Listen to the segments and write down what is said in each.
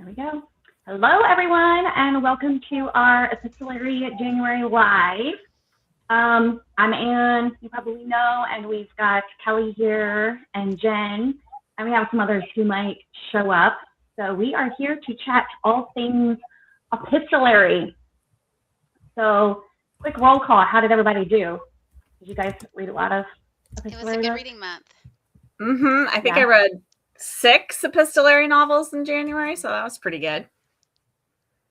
There we go. Hello, everyone, and welcome to our Epistolary January Live. I'm Anne, you probably know, and we've got Kelly here and Jen, and we have some others who might show up. So we are here to chat all things epistolary. So quick roll call. How did everybody do? Did you guys read a lot of epistolary? It was a good reading month. I think I read 6 epistolary novels in January, so that was pretty good.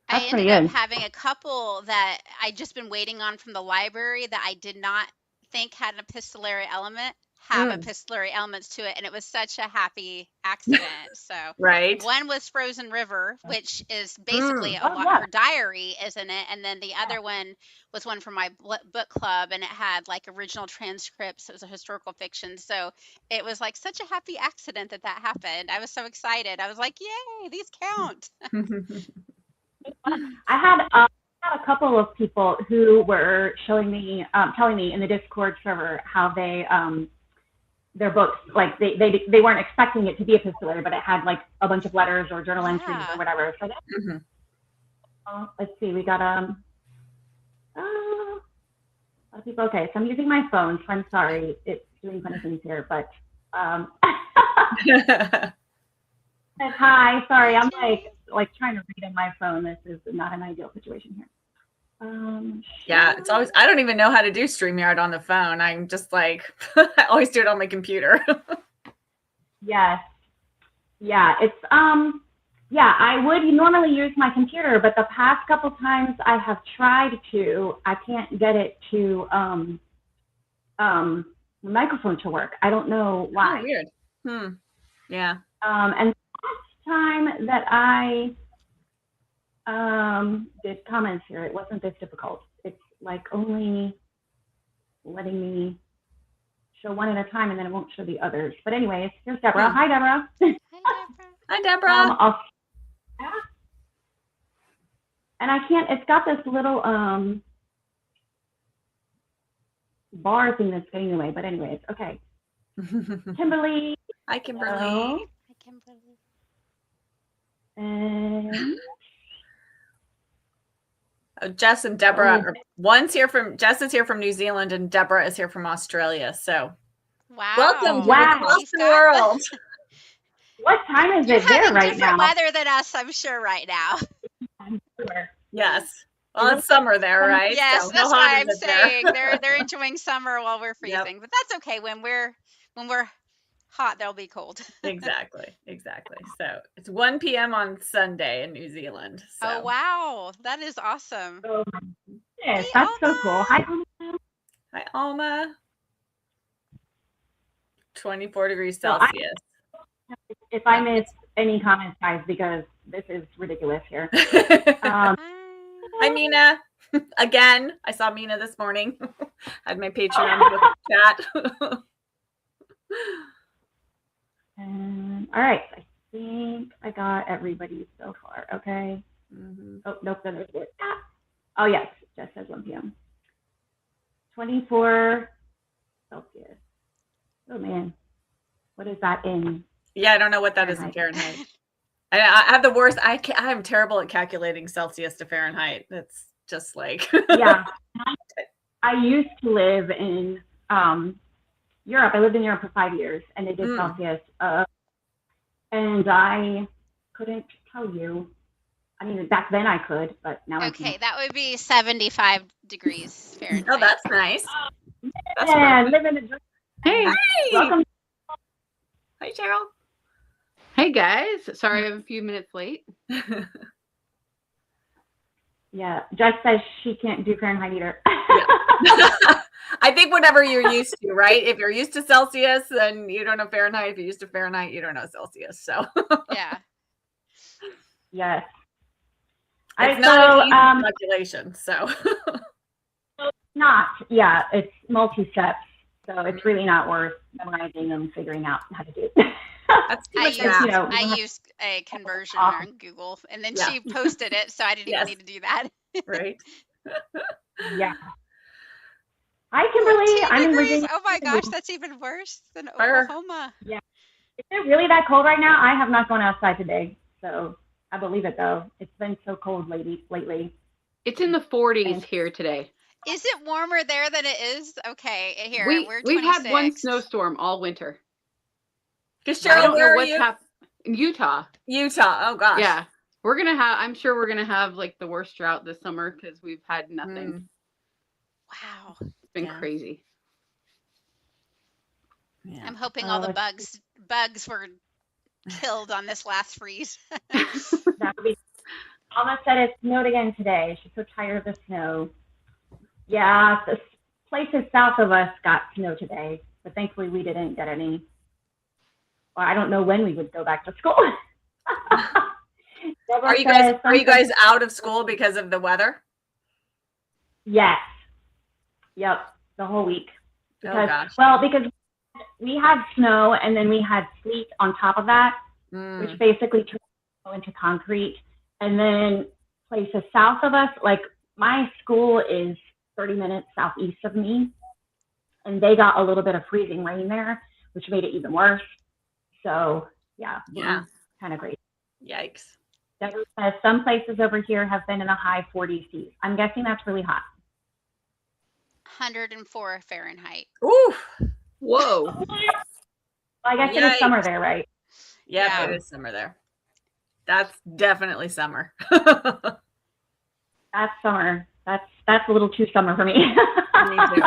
That's I pretty ended good. up having a couple that I just been waiting on from the library that I did not think had an epistolary element have epistolary elements to it, and it was such a happy accident. So Right. one was Frozen River, which is basically her diary, isn't it? And then the other one was one from my book club, and it had like original transcripts. It was a historical fiction, so it was like such a happy accident that happened. I was so excited. I was like, yay, these count. I had a couple of people who were showing me, telling me in the Discord server how they, their books, like they weren't expecting it to be epistolary, but it had like a bunch of letters or journal entries or whatever. So let's see, we got a lot of people. Okay, so I'm using my phone, so I'm sorry, it's doing funny things here, but hi, sorry, I'm like trying to read in my phone. This is not an ideal situation here. Yeah, it's always, I don't even know how to do StreamYard on the phone. I'm just like, I always do it on my computer. Yes. Yeah, it's, yeah, I would normally use my computer, but the past couple times I have tried to, I can't get it to, the microphone to work. I don't know why. Oh, weird. Yeah. And time that I did comments here, it wasn't this difficult. It's like only letting me show one at a time, and then it won't show the others. But anyways, here's Deborah. Hi, Deborah. Hi, Deborah. And I can't, it's got this little bar thing that's getting away. But anyways, okay. Kimberly. Hi, Kimberly. Hello. Hi, Kimberly. And Jess and Deborah, Jess is here from New Zealand, and Deborah is here from Australia. So welcome to across the world. What time is it there right now? Different weather than us, I'm sure, right now. I'm sure. Yes. Well, it's summer there, right? Yes, so that's why I'm saying they're enjoying summer while we're freezing. But that's okay. When we're hot, they'll be cold. Exactly. So it's 1 p.m. on Sunday in New Zealand. So. Oh wow, that is awesome. Oh, yes, that's so cool. Hi, Alma. Hi, Alma. 24 degrees Celsius. If I miss any comments, guys, because this is ridiculous here. Hi, Mina. Again, I saw Mina this morning. Had my Patreon chat. All right, I think I got everybody so far. Okay. Oh, nope, that is it. Oh, yes, just says 1 p.m. 24 Celsius. Oh, man. What is that in? Yeah, I don't know what that is in Fahrenheit. I have the worst. I'm terrible at calculating Celsius to Fahrenheit. It's just like. Yeah. I used to live in Europe. I lived in Europe for 5 years, and they did Celsius. And I couldn't tell you. I mean, back then I could, but now I can't. Okay, that would be 75 degrees Fahrenheit. Oh, that's nice. Yeah, living in. Hey. Welcome. Hi, Cheryl. Hey, guys. Sorry I'm a few minutes late. Yeah, Jess says she can't do Fahrenheit either. I think whatever you're used to, right? If you're used to Celsius, then you don't know Fahrenheit. If you're used to Fahrenheit, you don't know Celsius. So yeah. Yes. It's not an easy calculation. So it's not. Yeah, it's multi-steps. So it's really not worth memorizing and figuring out how to do it. I used a conversion on Google, and then she posted it, so I didn't even need to do that. Right. Yeah. Hi, Kimberly. I'm in Virginia. Oh my gosh, that's even worse than Oklahoma. Yeah. Is it really that cold right now? I have not gone outside today, so. I believe it though. It's been so cold lately. It's in the 40s here today. Is it warmer there than it is? Okay, here we're 26. We've had one snowstorm all winter. Because Cheryl, where are you? In Utah. Utah. Oh gosh. Yeah, I'm sure we're gonna have like the worst drought this summer because we've had nothing. Wow, it's been crazy. Yeah. I'm hoping all the bugs were killed on this last freeze. That would be. Alma said it snowed again today. She's so tired of the snow. Yeah, the places south of us got snow today, but thankfully we didn't get any. Well, I don't know when we would go back to school. Are you guys out of school because of the weather? Yes. Yep. The whole week. Because, because we had snow and then we had sleet on top of that, which basically turned snow into concrete. And then places south of us, like my school is 30 minutes southeast of me, and they got a little bit of freezing rain there, which made it even worse. So yeah, kind of great. Yikes. Deborah says some places over here have been in a high 40s. I'm guessing that's really hot. 104 Fahrenheit. Ooh. Whoa. Well, I guess it is summer there, right? Yeah, it is summer there. That's definitely summer. That's summer. That's a little too summer for me. Me too.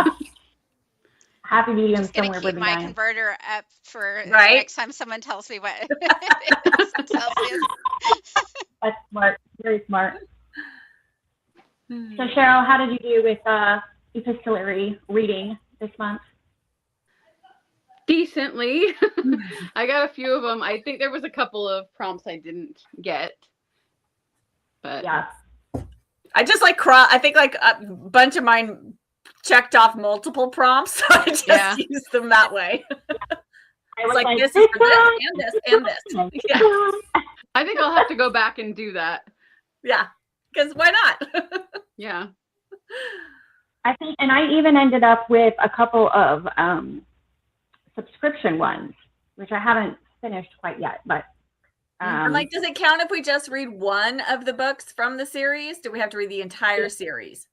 Happy medium just gonna somewhere keep my nice. Converter up for next time someone tells me what it is in Celsius. That's smart. Very smart. So Cheryl, how did you do with epistolary reading this month? Decently. I got a few of them. I think there was a couple of prompts I didn't get, but yeah, I just I think like a bunch of mine checked off multiple prompts, so I just used them that way. I was like, this is for this and this and this. Yeah. I think I'll have to go back and do that. Yeah, because why not? Yeah. I think, and I even ended up with a couple of subscription ones, which I haven't finished quite yet, but like, does it count if we just read one of the books from the series? Do we have to read the entire series?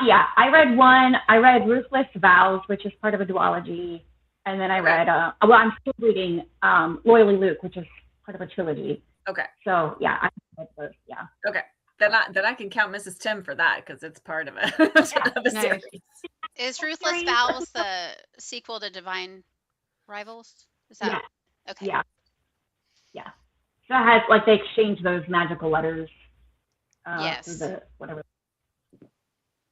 Yeah, I read one. I read Ruthless Vows, which is part of a duology, and then I read I'm still reading Loyally Luke, which is part of a trilogy. Okay. So yeah, I read those. Yeah. Okay. Then I can count Mrs. Tim for that because it's part of a series. Is Ruthless Vows the sequel to Divine Rivals? Is that okay? Yeah. Yeah. So it has like they exchange those magical letters. Yes. Whatever.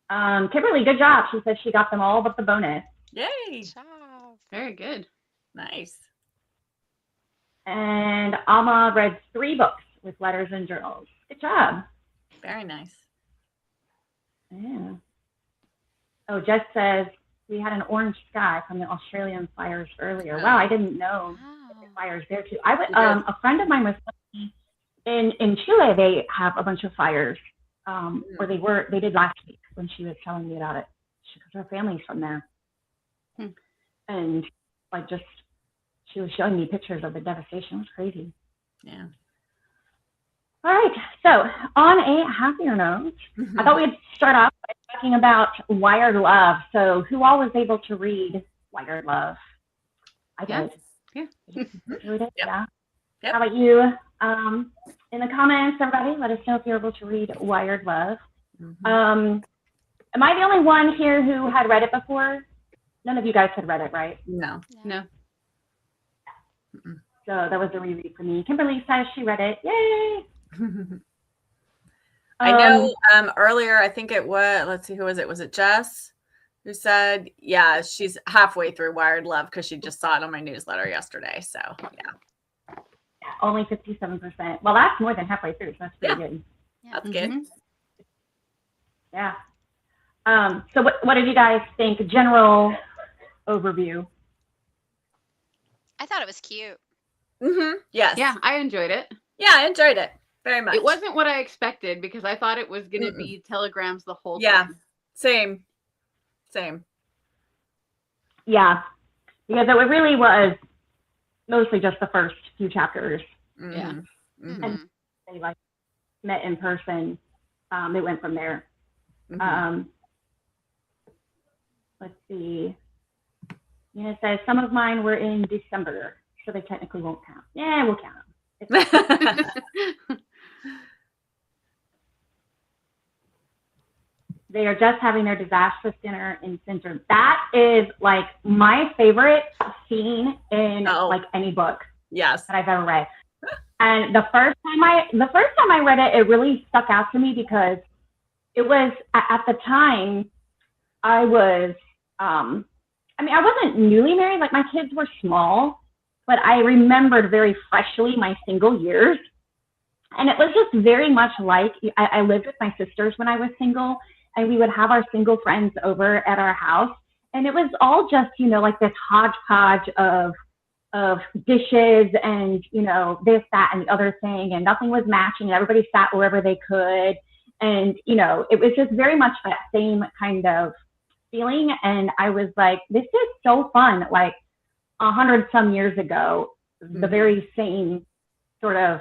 Kimberly, good job. She said she got them all but the bonus. Yay. Good job. Very good. Nice. And Alma read 3 books with letters and journals. Good job. Very nice. Yeah. Oh, Jess says we had an orange sky from the Australian fires earlier. Wow, I didn't know the fires there too. A friend of mine was telling me in Chile they have a bunch of fires. Or they did last week when she was telling me about it. Because her family's from there. And like she was showing me pictures of the devastation. It was crazy. Yeah. All right. So on a happier note, I thought we'd start off by talking about Wired Love. So who all was able to read Wired Love? I did. Yeah. Read it? Yeah. Yep. How about you? In the comments, everybody, let us know if you're able to read Wired Love. Am I the only one here who had read it before? None of you guys had read it, right? No. So that was a reread for me. Kimberly says she read it. Yay! I know earlier, I think it was, let's see, who was it? Was it Jess who said, yeah, she's halfway through Wired Love because she just saw it on my newsletter yesterday. So, yeah. Only 57%. Well, that's more than halfway through, so that's pretty good. Yeah. That's good. Yeah. So what did you guys think? General overview. I thought it was cute. Yes. Yeah, I enjoyed it. Yeah, I enjoyed it very much. It wasn't what I expected because I thought it was going to be telegrams the whole time. Yeah, same. Yeah, because it really was mostly just the first few chapters. Yeah. And they like met in person, it went from there. Mm-hmm. Let's see. It says some of mine were in December, so they technically won't count. Yeah, we'll count them. They are just having their disastrous dinner in Center. That is like my favorite scene in like any book that I've ever read. And the first time I read it, it really stuck out to me because it was at the time I was, I wasn't newly married, like my kids were small, but I remembered very freshly my single years. And it was just very much like, I lived with my sisters when I was single, and we would have our single friends over at our house. And it was all just, like this hodgepodge of dishes and, this, that, and the other thing, and nothing was matching, and everybody sat wherever they could. And, it was just very much that same kind of feeling. And I was like, this is so fun. Like 100 some years ago, the very same sort of,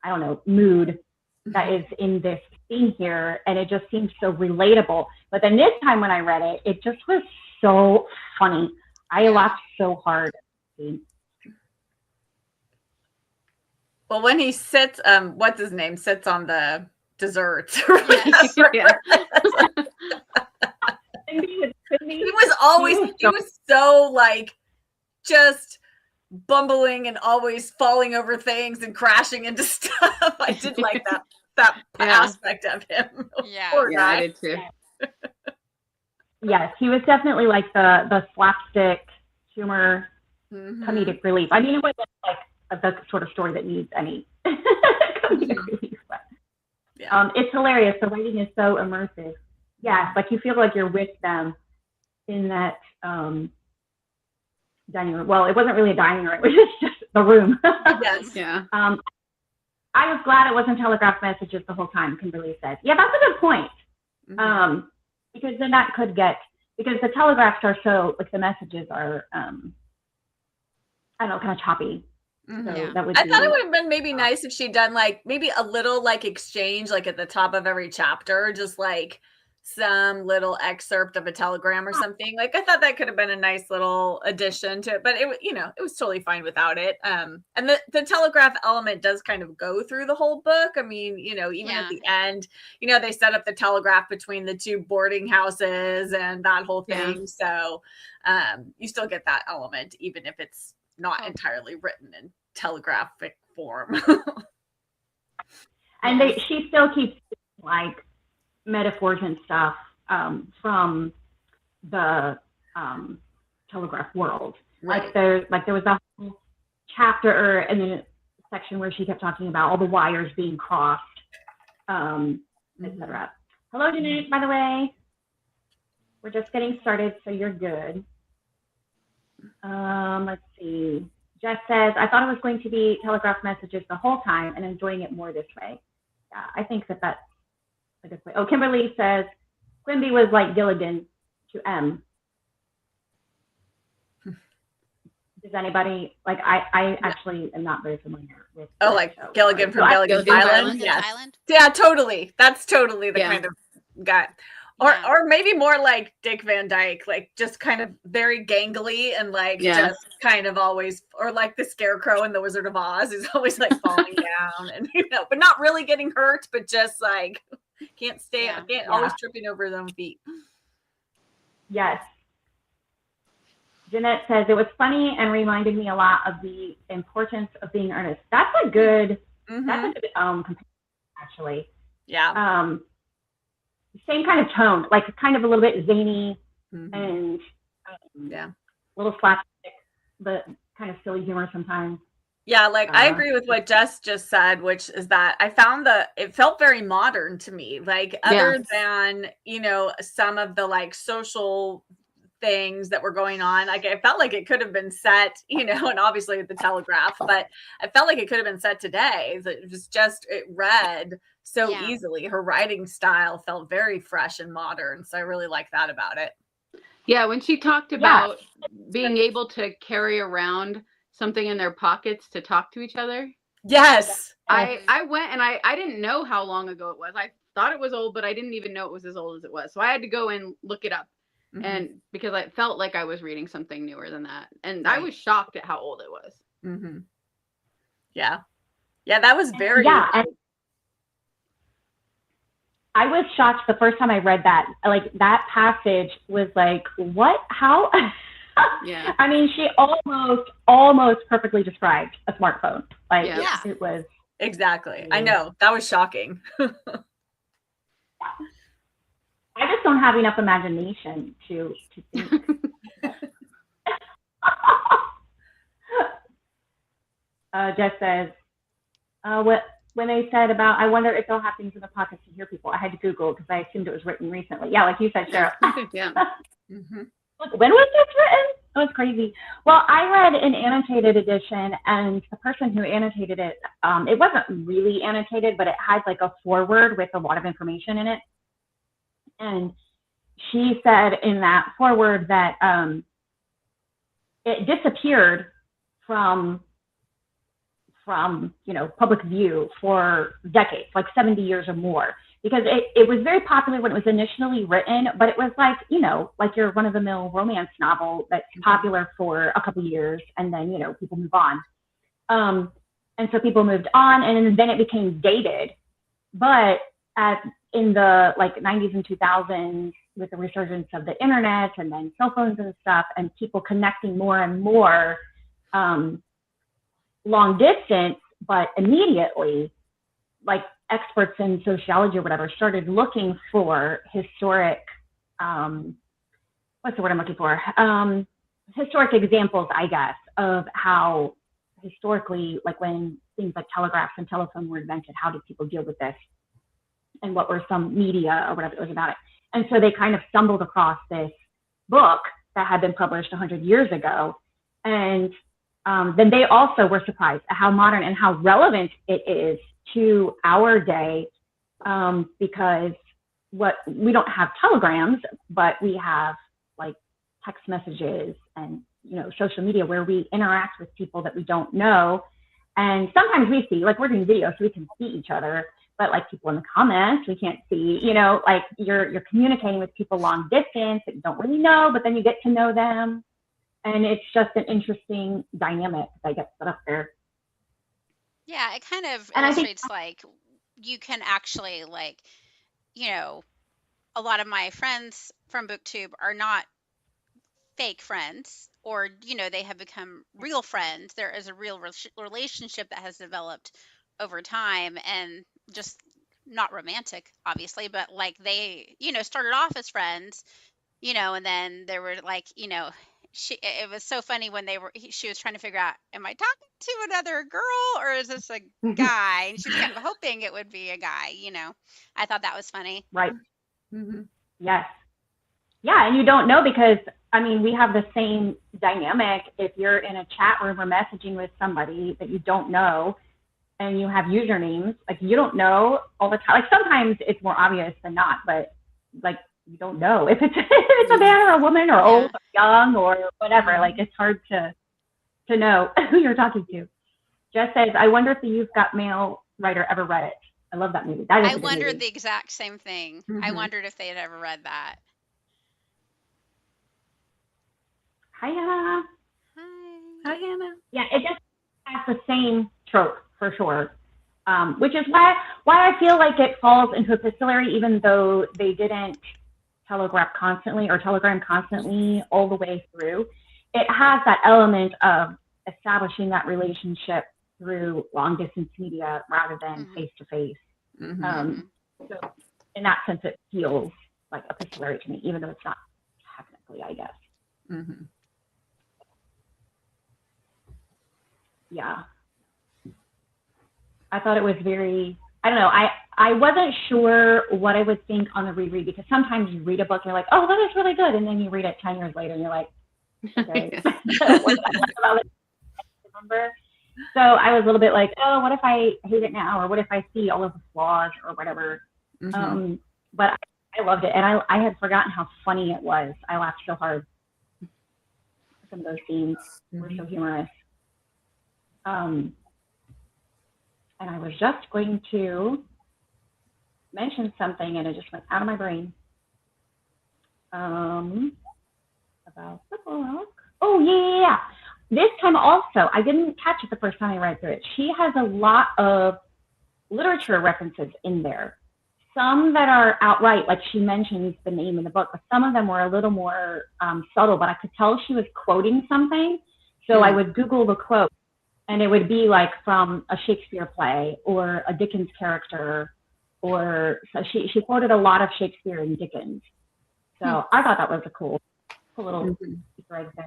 I don't know, mood that is in this scene here. And it just seems so relatable. But then this time when I read it, it just was so funny. I laughed so hard. Well, when he sits, what's his name, sits on the desserts. Yes. He was so like just bumbling and always falling over things and crashing into stuff. I did like that aspect of him. Yeah. I did too. Yes, he was definitely like the slapstick humor, comedic relief. I mean, it wasn't like the sort of story that needs any comedic relief. But, it's hilarious. The writing is so immersive. Yeah, like you feel like you're with them in that dining room. Well, it wasn't really a dining room. It was just the room. Yes. Yeah. I was glad it wasn't telegraph messages the whole time, Kimberly said. Yeah, that's a good point. Because then that could get, because the telegraphs are so, like the messages are, I don't know, kind of choppy. So that would I thought it would have been maybe nice if she'd done like maybe a little like exchange, like at the top of every chapter, just like some little excerpt of a telegram or something. Like I thought that could have been a nice little addition to it, but it was totally fine without it. And the telegraph element does kind of go through the whole book. I mean, even at the end, they set up the telegraph between the two boarding houses and that whole thing. Yeah. So you still get that element, even if it's not entirely written in telegraphic form. And she still keeps like metaphors and stuff from the telegraph world. Right. Like there was a whole chapter and then a section where she kept talking about all the wires being crossed, etc. Hello, Jeanette, by the way. We're just getting started, so you're good. Let's see. Jess says, I thought it was going to be telegraph messages the whole time and enjoying it more this way. Yeah, I think that's a good way. Oh, Kimberly says, Quimby was like Gilligan to M. Does anybody, like, I actually am not very familiar with like Gilligan from Gilligan's Island? Yes. Yeah, totally. That's totally the kind of guy. Or maybe more like Dick Van Dyke, like just kind of very gangly and like just kind of always, or like the Scarecrow in The Wizard of Oz is always like falling down and but not really getting hurt, but just like can't always tripping over his own feet. Yes. Jeanette says it was funny and reminded me a lot of the importance of being earnest. That's a good comparison, actually. Yeah. Same kind of tone, like kind of a little bit zany and a little slapstick, but kind of silly humor sometimes. Yeah, like I agree with what Jess just said, which is that I found it felt very modern to me. Like other than, some of the like social things that were going on, like I felt like it could have been set, and obviously with the telegraph, but I felt like it could have been set today. It was just, it read so easily. Her writing style felt very fresh and modern. So I really like that about it. Yeah. When she talked about being able to carry around something in their pockets to talk to each other. Yes. I went and I didn't know how long ago it was. I thought it was old, but I didn't even know it was as old as it was. So I had to go and look it up. And because I felt like I was reading something newer than that. And I was shocked at how old it was. Yeah. Yeah, that was very... Yeah, and I was shocked the first time I read that. Like, that passage was like, what? How? Yeah. I mean, she almost perfectly described a smartphone. Like, it was... Exactly. I know. That was shocking. I just don't have enough imagination to think. Jess says, when they said about, I wonder if they'll have things in the pockets to hear people. I had to Google because I assumed it was written recently. Yeah, like you said, Cheryl. Yeah. When was this written? It was crazy. Well, I read an annotated edition, and the person who annotated it, it wasn't really annotated, but it had like a foreword with a lot of information in it. And she said in that foreword that it disappeared from public view for decades, like 70 years or more, because it was very popular when it was initially written, but it was like, like your run-of-the-mill romance novel that's popular for a couple years, and then, people move on. And so people moved on, and then it became dated. But in the like 90s and 2000s, with the resurgence of the internet and then cell phones and stuff, and people connecting more and more long distance, but immediately, like experts in sociology or whatever started looking for historic, what's the word I'm looking for? Historic examples, I guess, of how historically, like when things like telegraphs and telephone were invented, how did people deal with this? And what were some media or whatever it was about it? And so they kind of stumbled across this book that had been published 100 years ago. And then they also were surprised at how modern and how relevant it is to our day, because we don't have telegrams, but we have like text messages and social media where we interact with people that we don't know. And sometimes we see, like, we're doing video, so we can see each other, but like people in the comments, we can't see, like you're communicating with people long distance that you don't really know, but then you get to know them. And it's just an interesting dynamic that gets put up there. Yeah, it kind of illustrates like you can actually a lot of my friends from BookTube are not fake friends, or they have become real friends. There is a real relationship that has developed over time, and just not romantic, obviously, but like they started off as friends, and then there were like it was so funny when she was trying to figure out, am I talking to another girl or is this a guy? And she was kind of hoping it would be a guy, I thought that was funny. Right. Yes. Yeah. And you don't know, because I mean, we have the same dynamic. If you're in a chat room or messaging with somebody that you don't know and you have usernames, like you don't know all the time. Like sometimes it's more obvious than not, but like, you don't know if it's a man or a woman or old or young or whatever. Like it's hard to know who you're talking to. Jess says, I wonder if the You've Got Mail writer ever read it. I love that movie. I wondered the exact same thing. I wondered if they had ever read that. Hi, Hannah. Hi, Hannah. Yeah, it just has the same trope for sure. Which is why I feel like it falls into epistolary, even though they didn't telegram constantly all the way through. It has that element of establishing that relationship through long distance media rather than face to face. So in that sense, it feels like epistolary to me, even though it's not technically, I guess. Yeah. I thought it was very, I don't know, I wasn't sure what I would think on the reread, because sometimes you read a book and you're like, oh, that is really good. And then you read it 10 years later and you're like, okay. What did I like about it? Remember? So I was a little bit like, oh, what if I hate it now? Or what if I see all of the flaws or whatever? But I loved it. And I had forgotten how funny it was. I laughed so hard. Some of those scenes were so humorous. and I was just going to mention something, and it just went out of my brain. About the book. Oh, yeah. This time also, I didn't catch it the first time I read through it. She has a lot of literature references in there. Some that are outright, like she mentions the name in the book, but some of them were a little more subtle, but I could tell she was quoting something. So I would Google the quote, and it would be like from a Shakespeare play or a Dickens character, or so she quoted a lot of Shakespeare and Dickens. So I thought that was a cool little Easter egg there.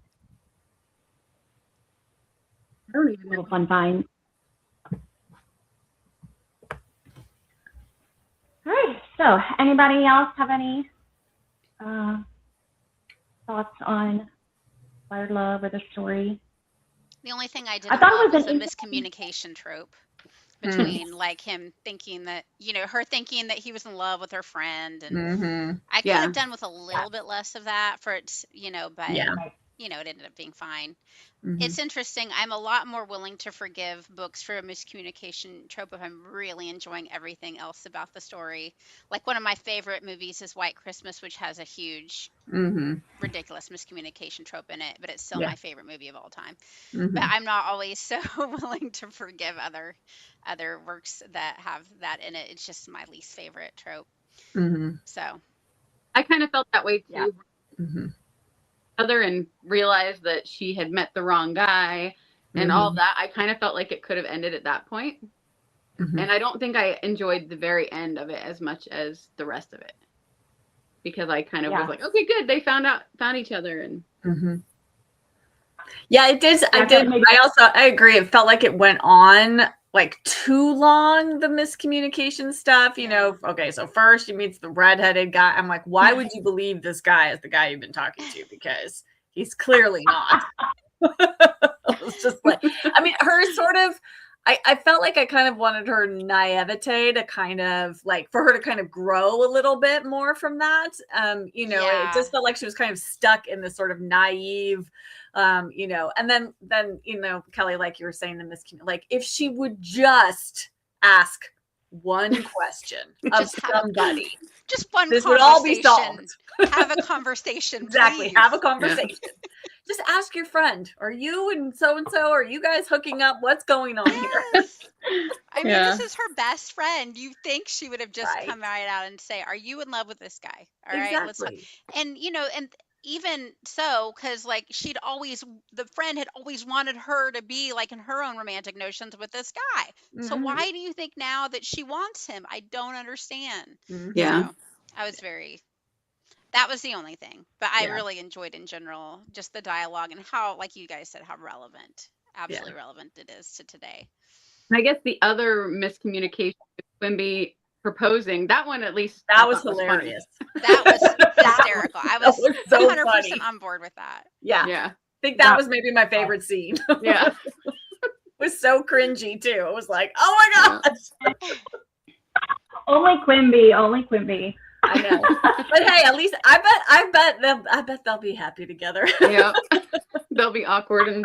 I don't even know. Little fun find. All right. So, anybody else have any thoughts on Wired Love or the story? The only thing I thought didn't love it was was the an miscommunication trope between like him thinking that, her thinking that he was in love with her friend, and I could have done with a little bit less of that for it, but it ended up being fine. It's interesting. I'm a lot more willing to forgive books for a miscommunication trope if I'm really enjoying everything else about the story. Like one of my favorite movies is White Christmas, which has a huge, ridiculous miscommunication trope in it, but it's still my favorite movie of all time. But I'm not always so willing to forgive other works that have that in it. It's just my least favorite trope. So I kind of felt that way too. Other and realized that she had met the wrong guy and all that. I kind of felt like it could have ended at that point. And I don't think I enjoyed the very end of it as much as the rest of it, because I kind of was like, okay, good, they found each other. And yeah, it did. I agree. It felt like it went on like too long, the miscommunication stuff, Okay, so first she meets the redheaded guy. I'm like, why would you believe this guy is the guy you've been talking to? Because he's clearly not. It's just like, her sort of, I felt like I kind of wanted her naivete to kind of like, for her to kind of grow a little bit more from that. It just felt like she was kind of stuck in this sort of naive, and then, Kelly, like you were saying, like if she would just ask one question of somebody, just one this conversation. would all be solved. Have a conversation. Exactly. Please. Have a conversation. Just ask your friend, are you and so, are you guys hooking up? What's going on here? I mean, this is her best friend. You think she would have just come right out and say, are you in love with this guy? All right, let's talk. And, and even so, because like the friend had always wanted her to be like in her own romantic notions with this guy. So why do you think now that she wants him? I don't understand. Yeah. So that was the only thing, but I really enjoyed in general just the dialogue and how, like you guys said, how absolutely relevant it is to today. I guess the other miscommunication with Quimby proposing, that one at least that was hilarious. That was hysterical. I was so 100% funny. On board with that. Yeah. I think that was maybe my favorite scene. Yeah. It was so cringy too. It was like, oh my gosh. Only Quimby. I know. But hey, at least I bet they'll be happy together. Yeah. They'll be awkward and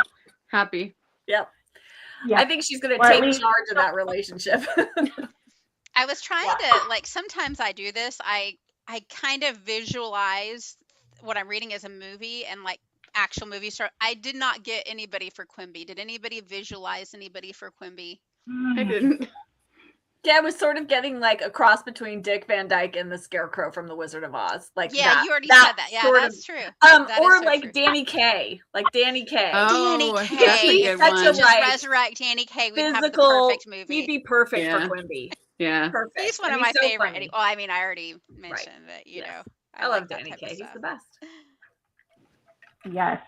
happy. Yep. Yeah. I think she's going to take charge of that relationship. I was trying to, like, sometimes I do this. I kind of visualize what I'm reading as a movie and like actual movie star. I did not get anybody for Quimby. Did anybody visualize anybody for Quimby? I didn't. Yeah, I was sort of getting like a cross between Dick Van Dyke and the Scarecrow from The Wizard of Oz. Like you already said that. Yeah, that's true. Or like true. Danny Kaye. Like Danny Kaye. Oh, Danny Kaye. He's such a just resurrect Danny Kaye. We'd have the perfect movie. He'd be perfect for Quimby. Yeah. Perfect. He's one of my favorite. Funny. Well, I mean, I already mentioned that, know. I love Danny Kaye. He's the best. Yes.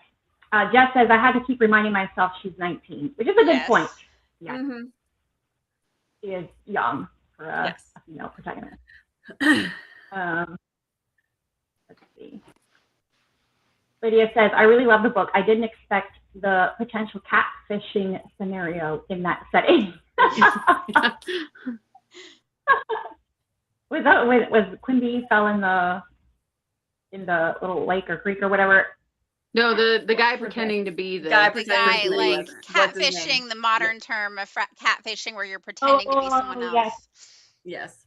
Jess says, I had to keep reminding myself she's 19, which is a good point. Yeah. She is young for a female protagonist. Let's see. Lydia says, I really love the book. I didn't expect the potential catfishing scenario in that setting. Was Quimby fell in the little lake or creek or whatever? No, the guy pretending to be the guy like catfishing, the modern term of catfishing, where you're pretending to be someone else. Yes.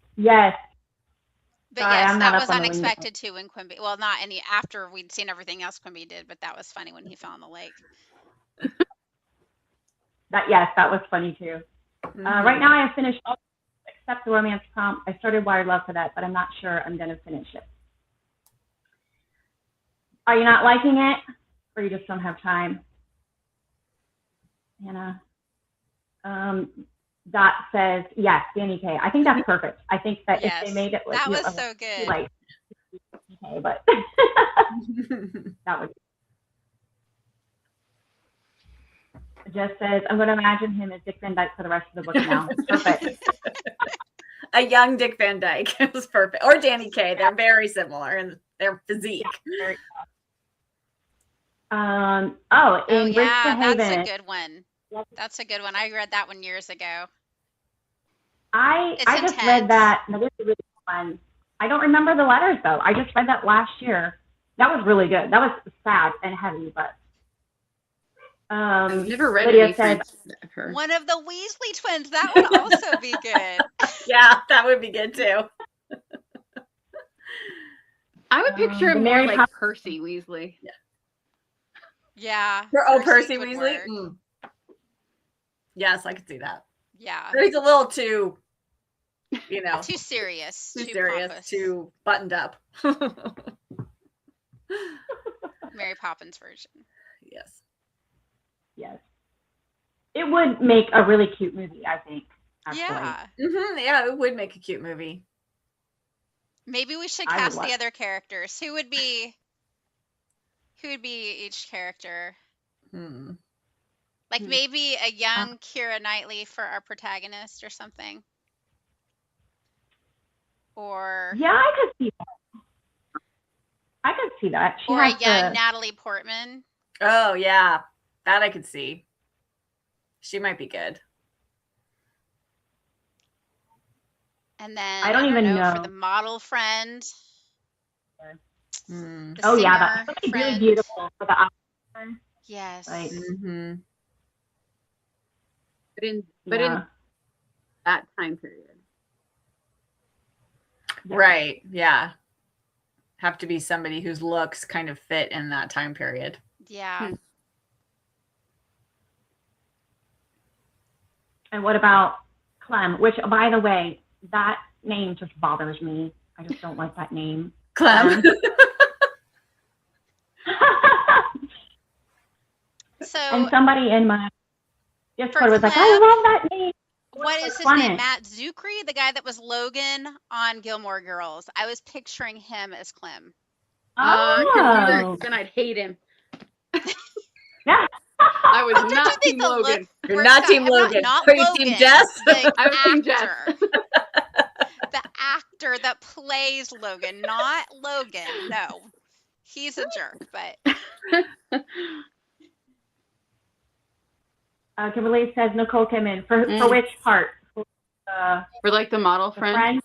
But yes, that was unexpected too when Quimby. Well, not any after we'd seen everything else Quimby did, but that was funny when he fell in the lake. That was funny too. Right now, I have finished all except the romance prompt. I started Wired Love for that, but I'm not sure I'm going to finish it. Are you not liking it, or you just don't have time? Hannah. Dot says, yes, Danny K. I think that's perfect. I think that if they made it like that was so good. Like, okay, but that would. It just says, I'm going to imagine him as Dick Van Dyke for the rest of the book now. Perfect. A young Dick Van Dyke. It was perfect. Or Danny K. They're very similar in their physique. That's a good one. That's a good one. I read that one years ago. I just read that. That was really fun. I don't remember the letters though. I just read that last year. That was really good. That was sad and heavy, but I've never read Lydia any said, of her. One of the Weasley twins. That would also be good. Yeah, that would be good too. I would picture him more like Percy Weasley. Yeah. Percy Weasley? Yes, I could see that. Yeah. But he's a little too, too serious. Too serious, pompous. Too buttoned up. Mary Poppins version. Yes. It would make a really cute movie, I think. Actually. Yeah. Yeah, it would make a cute movie. Maybe we should cast the other characters. Who would be each character? Like maybe a young Keira Knightley for our protagonist or something. Or I could see that. Or a young Natalie Portman. Oh yeah, that I could see. She might be good. And then I don't even know for the model friend. That's really beautiful for the Oscar. Yes. Like, But in that time period. Right. Yeah. Have to be somebody whose looks kind of fit in that time period. Yeah. And what about Clem? Which, by the way, that name just bothers me. I just don't like that name. Clem. And somebody in my Discord was like, I love that name. What is his name? Matt Zucri, the guy that was Logan on Gilmore Girls. I was picturing him as Clem. Then I'd hate him. Yeah. I was not Team Logan. You're not Team Logan. Are you Team Jess? I was Team Jess. The actor that plays Logan, not Logan. No. He's a jerk, but... Kimberly says Nicole came in. For which part? For like the model friend?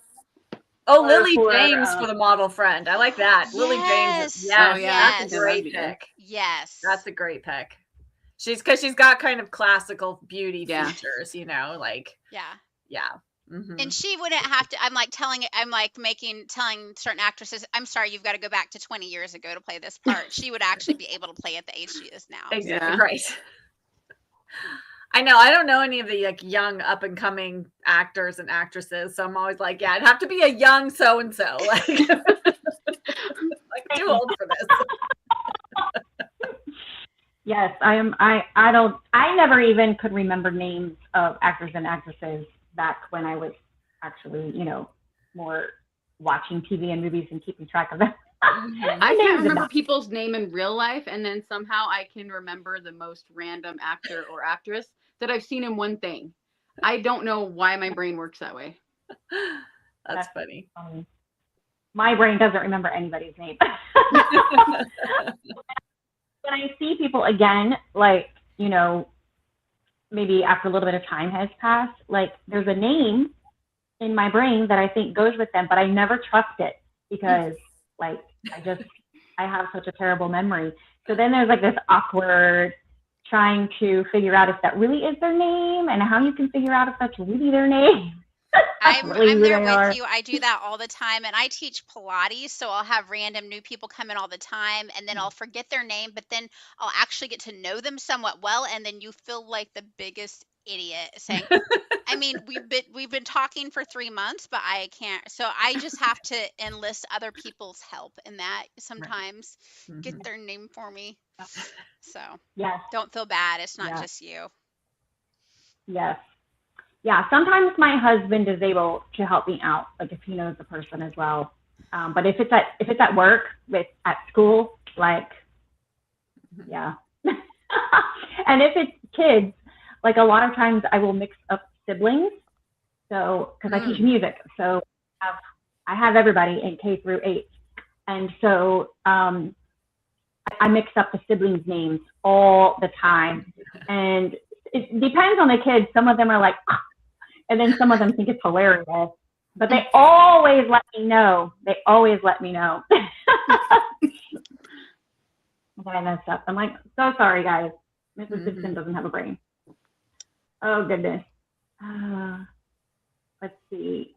Oh, Lily James for the model friend. I like that. Yes. Lily James. That's a great pick. Yes. That's a great pick. She's got kind of classical beauty features, like. Yeah. Mm-hmm. And she wouldn't have to, telling certain actresses, I'm sorry, you've got to go back to 20 years ago to play this part. She would actually be able to play at the age she is now. Exactly. Right. I know. I don't know any of the young up and coming actors and actresses, so I'm always like, it'd have to be a young so and so, like too old for this. Yes, I am. I never even could remember names of actors and actresses back when I was actually, more watching TV and movies and keeping track of them. I can't remember people's name in real life, and then somehow I can remember the most random actor or actress that I've seen in one thing. I don't know why my brain works that way. That's funny. My brain doesn't remember anybody's name. When I see people again, maybe after a little bit of time has passed, there's a name in my brain that I think goes with them, but I never trust it because I have such a terrible memory. So then there's like this awkward trying to figure out if that really is their name and how you can figure out if that's really their name. I'm there with you. I do that all the time, and I teach Pilates, so I'll have random new people come in all the time, and then I'll forget their name, but then I'll actually get to know them somewhat well, and then you feel like the biggest idiot saying, I mean, we've been talking for 3 months, but I can't. So I just have to enlist other people's help in that sometimes. Right. Get their name for me. So yes. Don't feel bad. It's not just you. Yes. Yeah, sometimes my husband is able to help me out, like if he knows the person as well. But if it's at work, at school, like, yeah. And if it's kids, like a lot of times I will mix up siblings. So, because I teach music, so I have everybody in K through 8, and so I mix up the siblings' names all the time, and it depends on the kids. Some of them are like. And then some of them think it's hilarious, but they always let me know. That I messed up. I'm like, so sorry, guys. Mrs. Simpson doesn't have a brain. Oh, goodness. Let's see.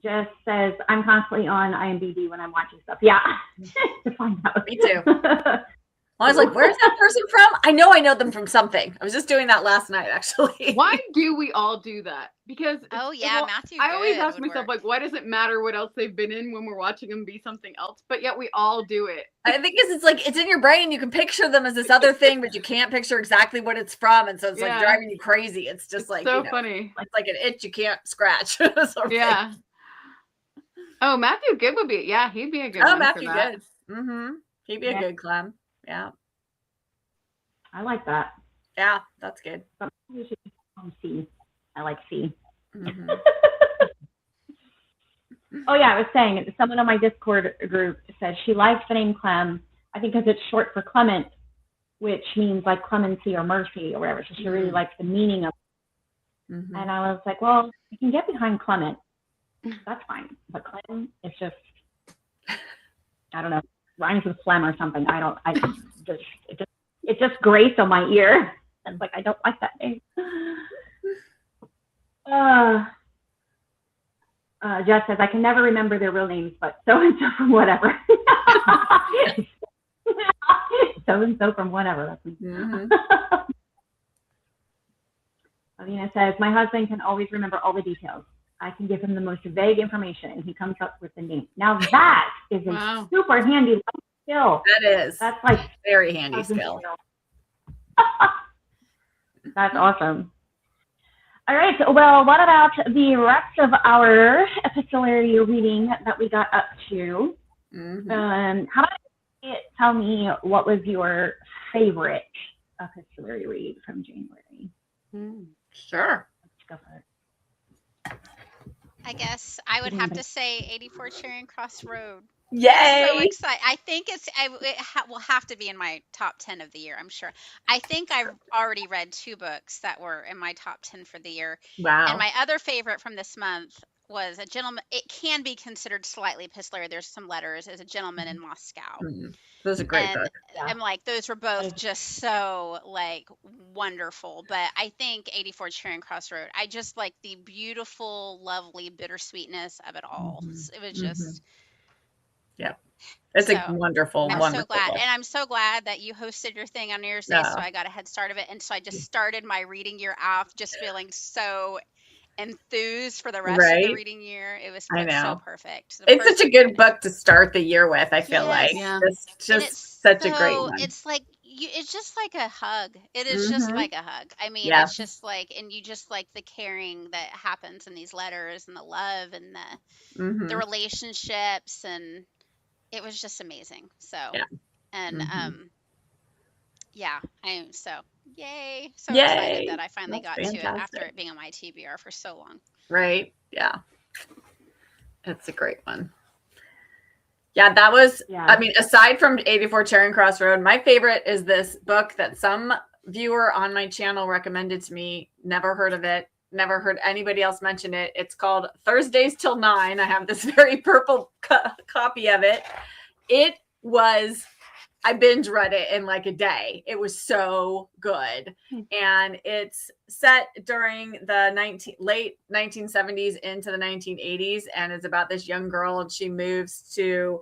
Jess says, I'm constantly on IMDb when I'm watching stuff. Yeah. To find out. Me too. I was like, where's that person from? I know them from something. I was just doing that last night, actually. Why do we all do that? Because Matthew. I always ask myself, like, why does it matter what else they've been in when we're watching them be something else? But yet we all do it. I think it's like it's in your brain. You can picture them as this other thing, but you can't picture exactly what it's from, and so it's like driving you crazy. It's just like so funny. It's like an itch you can't scratch. Yeah. Oh, Matthew Good would be. Yeah, he'd be a good. Oh, Matthew Good. He'd be a good Clem. Yeah. I like that. Yeah, that's good. You should C. I like C. Oh yeah, I was saying, someone on my Discord group said she likes the name Clem, I think because it's short for Clement, which means like clemency or mercy or whatever. So she really likes the meaning of it. And I was like, well, you can get behind Clement. That's fine. But Clem, it's just, I don't know, rhymes with phlegm or something. It just grates on my ear. And like, I don't like that name. Jess says, I can never remember their real names, but so-and-so from whatever. So-and-so from whatever. Alina says, my husband can always remember all the details. I can give him the most vague information, and he comes up with the name. Now that is a super handy skill. That is. That's like very handy skill. That's awesome. All right. Well, what about the rest of our epistolary reading that we got up to? How about you tell me what was your favorite epistolary read from January? Sure. Let's go for it. I guess I would have to say 84 Charing Cross Road. Yay! I'm so excited. I think it will have to be in my top 10 of the year, I'm sure. I think I've already read 2 books that were in my top 10 for the year. Wow. And my other favorite from this month was a gentleman. It can be considered slightly epistolary. There's some letters. As a Gentleman in Moscow. Those are great books. I'm like, those were both just so like wonderful. But I think 84 Charing Cross Road, I just like the beautiful, lovely bittersweetness of it all. It was just. It's a wonderful, I'm wonderful so glad. book. And I'm so glad that you hosted your thing on New Year's Day, so I got a head start of it. And so I just started my reading year off just feeling so enthused for the rest of the reading year. It was so perfect. It's such a good book to start the year with, I feel like. It's just such a great one. It's like it's just like a hug. It is just like a hug. I mean, it's just like, and you just like the caring that happens in these letters and the love and the relationships, and it was just amazing. So, and I'm so yay. So excited that I finally got to it after it being on my TBR for so long. Right. Yeah. It's a great one. Yeah, that was, I mean, aside from 84 Charing Cross Road, my favorite is this book that some viewer on my channel recommended to me. Never heard of it. Never heard anybody else mention it. It's called Thursdays Till 9. I have this very purple copy of it. It was I binge read it in like a day. It was so good. And it's set during the late 1970s into the 1980s. And it's about this young girl, and she moves to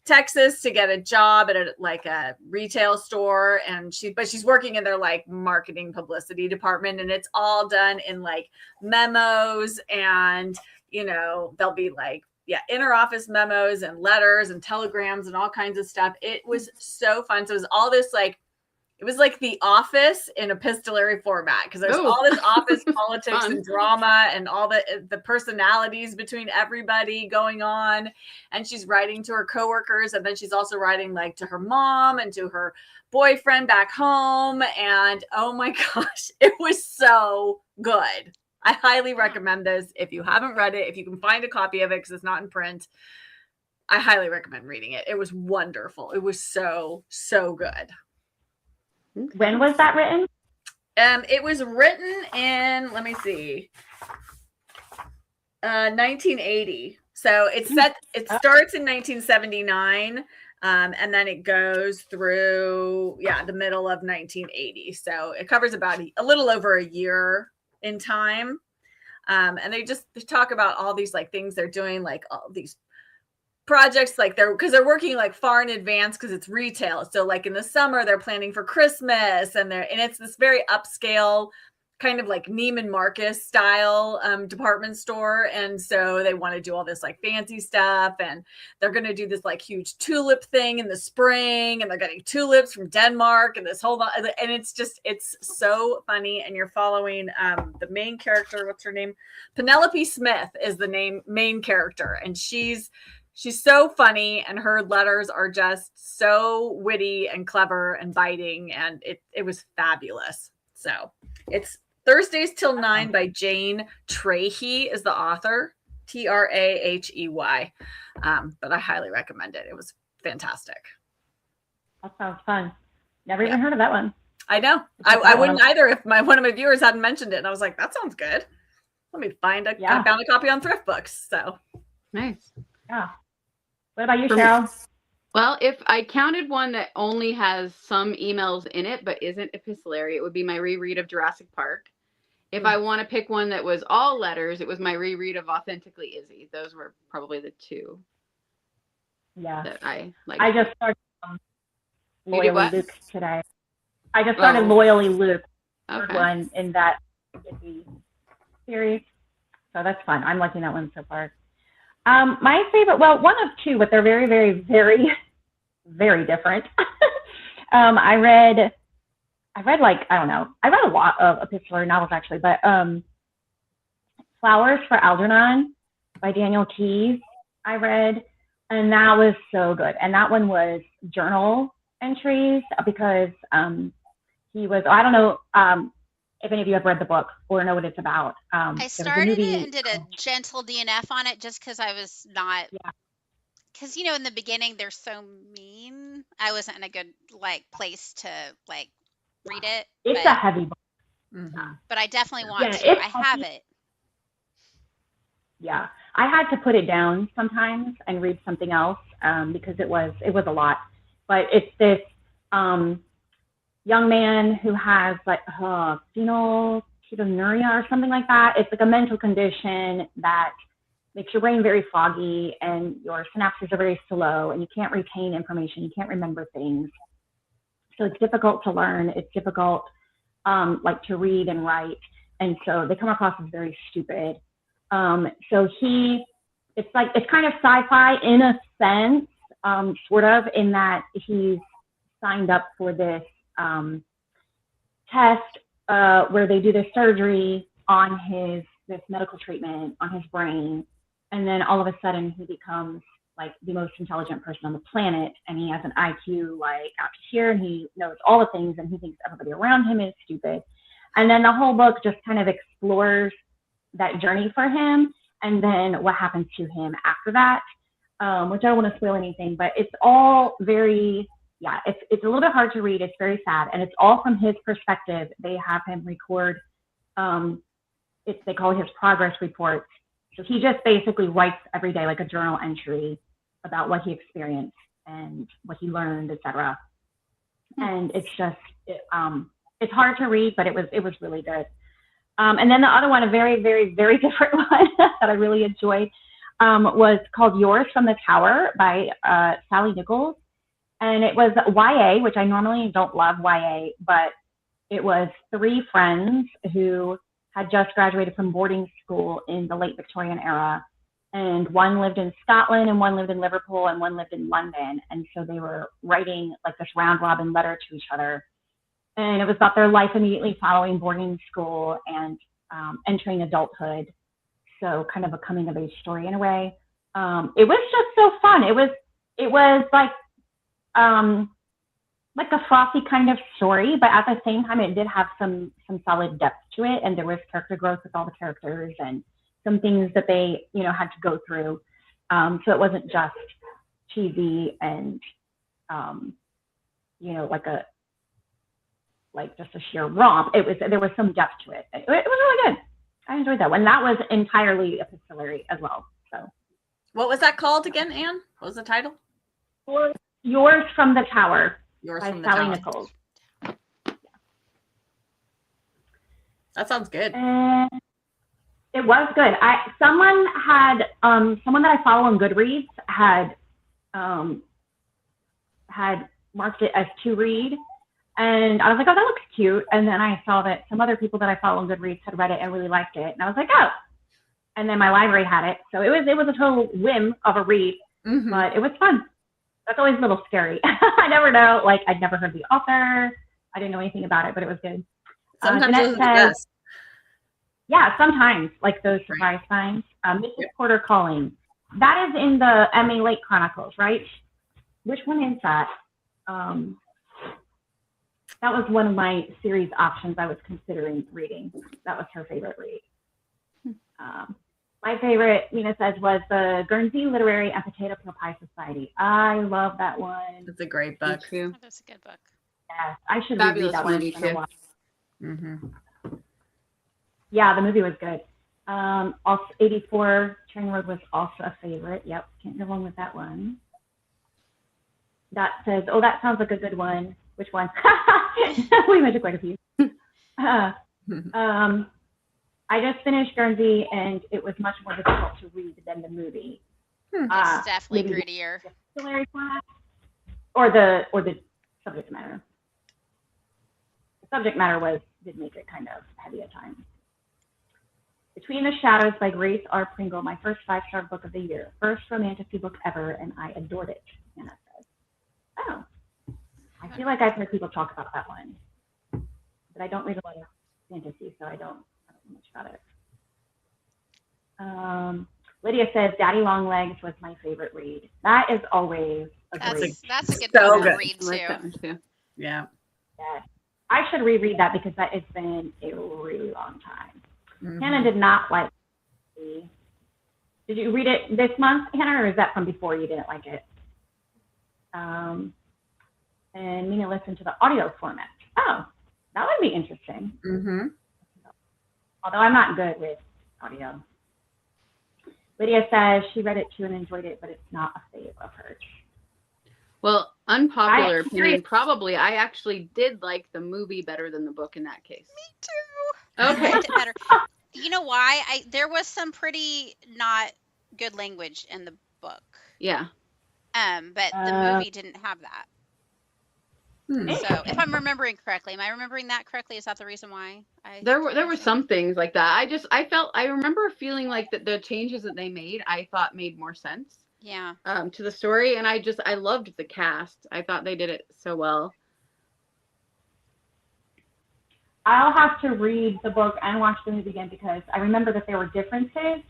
Texas to get a job at a retail store. And she's working in their like marketing publicity department. And it's all done in like memos, and, you know, they'll be like, inter-office memos and letters and telegrams and all kinds of stuff. It was so fun. So it was all this it was like The Office in epistolary format, because there's all this office politics and drama and all the personalities between everybody going on. And she's writing to her coworkers, and then she's also writing like to her mom and to her boyfriend back home. And oh my gosh, it was so good. I highly recommend this. If you haven't read it, if you can find a copy of it, because it's not in print, I highly recommend reading it. It was wonderful. It was so, so good. When was that written? It was written in, let me see, 1980. So it starts in 1979, and then it goes through, the middle of 1980. So it covers about a little over a year in time. And they talk about all these like things they're doing, like all these projects, like they're working like far in advance, because it's retail. So like in the summer they're planning for Christmas, and it's this very upscale kind of like Neiman Marcus style department store. And so they want to do all this like fancy stuff, and they're going to do this like huge tulip thing in the spring, and they're getting tulips from Denmark, and this whole, and it's so funny. And you're following the main character. What's her name? Penelope Smith is the main character. And she's so funny, and her letters are just so witty and clever and biting. And it was fabulous. So it's Thursdays Till 9 by Jane Trahey is the author, Trahey. But I highly recommend it. It was fantastic. That sounds fun. Never even heard of that one. I know. I wouldn't either if one of my viewers hadn't mentioned it. And I was like, that sounds good. Let me find I found a copy on Thrift Books. So nice. Yeah. What about you, Cheryl? Well, if I counted one that only has some emails in it but isn't epistolary, it would be my reread of Jurassic Park. If I want to pick one that was all letters, it was my reread of Authentically Izzy. Those were probably the two. Yeah. That I like. I just started Loyally Luke today. I just started Loyally Luke, third one in that series. So that's fun. I'm liking that one so far. My favorite, well, one of two, but they're very, very, very, very different. I read like, I don't know, I read a lot of epistolary novels actually, but Flowers for Algernon by Daniel Keyes I read, and that was so good. And that one was journal entries, because he was, I don't know if any of you have read the book or know what it's about. I started it and did a gentle DNF on it just because I was not, because, you know, in the beginning, they're so mean. I wasn't in a good, place to, read it. It's a heavy book. Mm-hmm. But I definitely want to. I have it. Yeah. I had to put it down sometimes and read something else because it was a lot. But it's this young man who has phenylketonuria or something like that. It's like a mental condition that makes your brain very foggy, and your synapses are very slow, and you can't retain information. You can't remember things. So it's difficult to learn. It's difficult to read and write. And so they come across as very stupid. So it's kind of sci-fi in a sense, sort of, in that he's signed up for this test where they do this surgery on this medical treatment on his brain. And then all of a sudden he becomes the most intelligent person on the planet. And he has an IQ out to here, and he knows all the things, and he thinks everybody around him is stupid. And then the whole book just kind of explores that journey for him, and then what happens to him after that, which I don't want to spoil anything, but it's all very, it's a little bit hard to read. It's very sad, and it's all from his perspective. They have him record, they call it his progress reports. So he just basically writes every day like a journal entry about what he experienced and what he learned, etc. and it's just it's hard to read, but it was really good. And then the other one, a very, very, very different one that I really enjoyed, was called Yours from the Tower by Sally Nichols. And it was YA, which I normally don't love YA, but it was 3 friends who had just graduated from boarding school in the late Victorian era. And one lived in Scotland, and one lived in Liverpool, and one lived in London. And so they were writing like this round robin letter to each other. And it was about their life immediately following boarding school and entering adulthood. So kind of a coming of age story in a way. It was just so fun. It was like a frothy kind of story, but at the same time, it did have some solid depth to it, and there was character growth with all the characters and some things that they, had to go through. So it wasn't just cheesy and, like just a sheer romp. There was some depth to it. It was really good. I enjoyed that one. That was entirely epistolary as well. So, what was that called again, Anne? What was the title? Yours from the Tower. Yours by from the Sally Tower. Nichols. That sounds good. It was good. Someone that I follow on Goodreads had marked it as to read, and I was like, oh, that looks cute. And then I saw that some other people that I follow on Goodreads had read it and really liked it, and I was like, oh. And then my library had it, so it was a total whim of a read, but it was fun. That's always a little scary. I never know. Like, I'd never heard the author. I didn't know anything about it, but it was good. Sometimes those are the best. Yeah, sometimes, like those surprise finds. Mrs. Porter Calling. That is in the Emmy Lake Chronicles, right? Which one is that? That was one of my series options I was considering reading. That was her favorite read. My favorite, Mina says, was the Guernsey Literary and Potato Peel Pie Society. I love that one. It's a great book. Oh, that's a good book. Yes, I should reread that one. Mm-hmm. Yeah, the movie was good. Also, 84 Train Road was also a favorite. Yep, can't go wrong with that one. That says, oh, that sounds like a good one. Which one? We mentioned quite a few. I just finished Guernsey, and it was much more difficult to read than the movie. It's definitely grittier. Or the subject matter. The subject matter did make it kind of heavy at times. Between the Shadows by Grace R. Pringle, my first 5-star book of the year. First romantic book ever, and I adored it, Anna says. Oh. I feel like I've heard people talk about that one. But I don't read a lot of fantasy, so I don't know much about it. Lydia says Daddy Longlegs was my favorite read. That is always That's a good so book to good. read, too. Yeah. I should reread that because that has been a really long time. Hannah did not like it. Did you read it this month, Hannah, or is that from before you didn't like it? And Mina listened to the audio format. Oh, that would be interesting. Although I'm not good with audio. Lydia says she read it too and enjoyed it, but it's not a favorite of hers. Well, unpopular opinion, probably. I actually did like the movie better than the book in that case. Me too. Okay. I liked it better. You know why? There was some pretty not good language in the book. Yeah. But the movie didn't have that. So, if I'm remembering correctly, am I remembering that correctly? Is that the reason why? There were some things like that. I remember feeling like that the changes that they made, I thought made more sense. Yeah. To the story, and I loved the cast. I thought they did it so well. I'll have to read the book and watch the movie again because I remember that there were differences,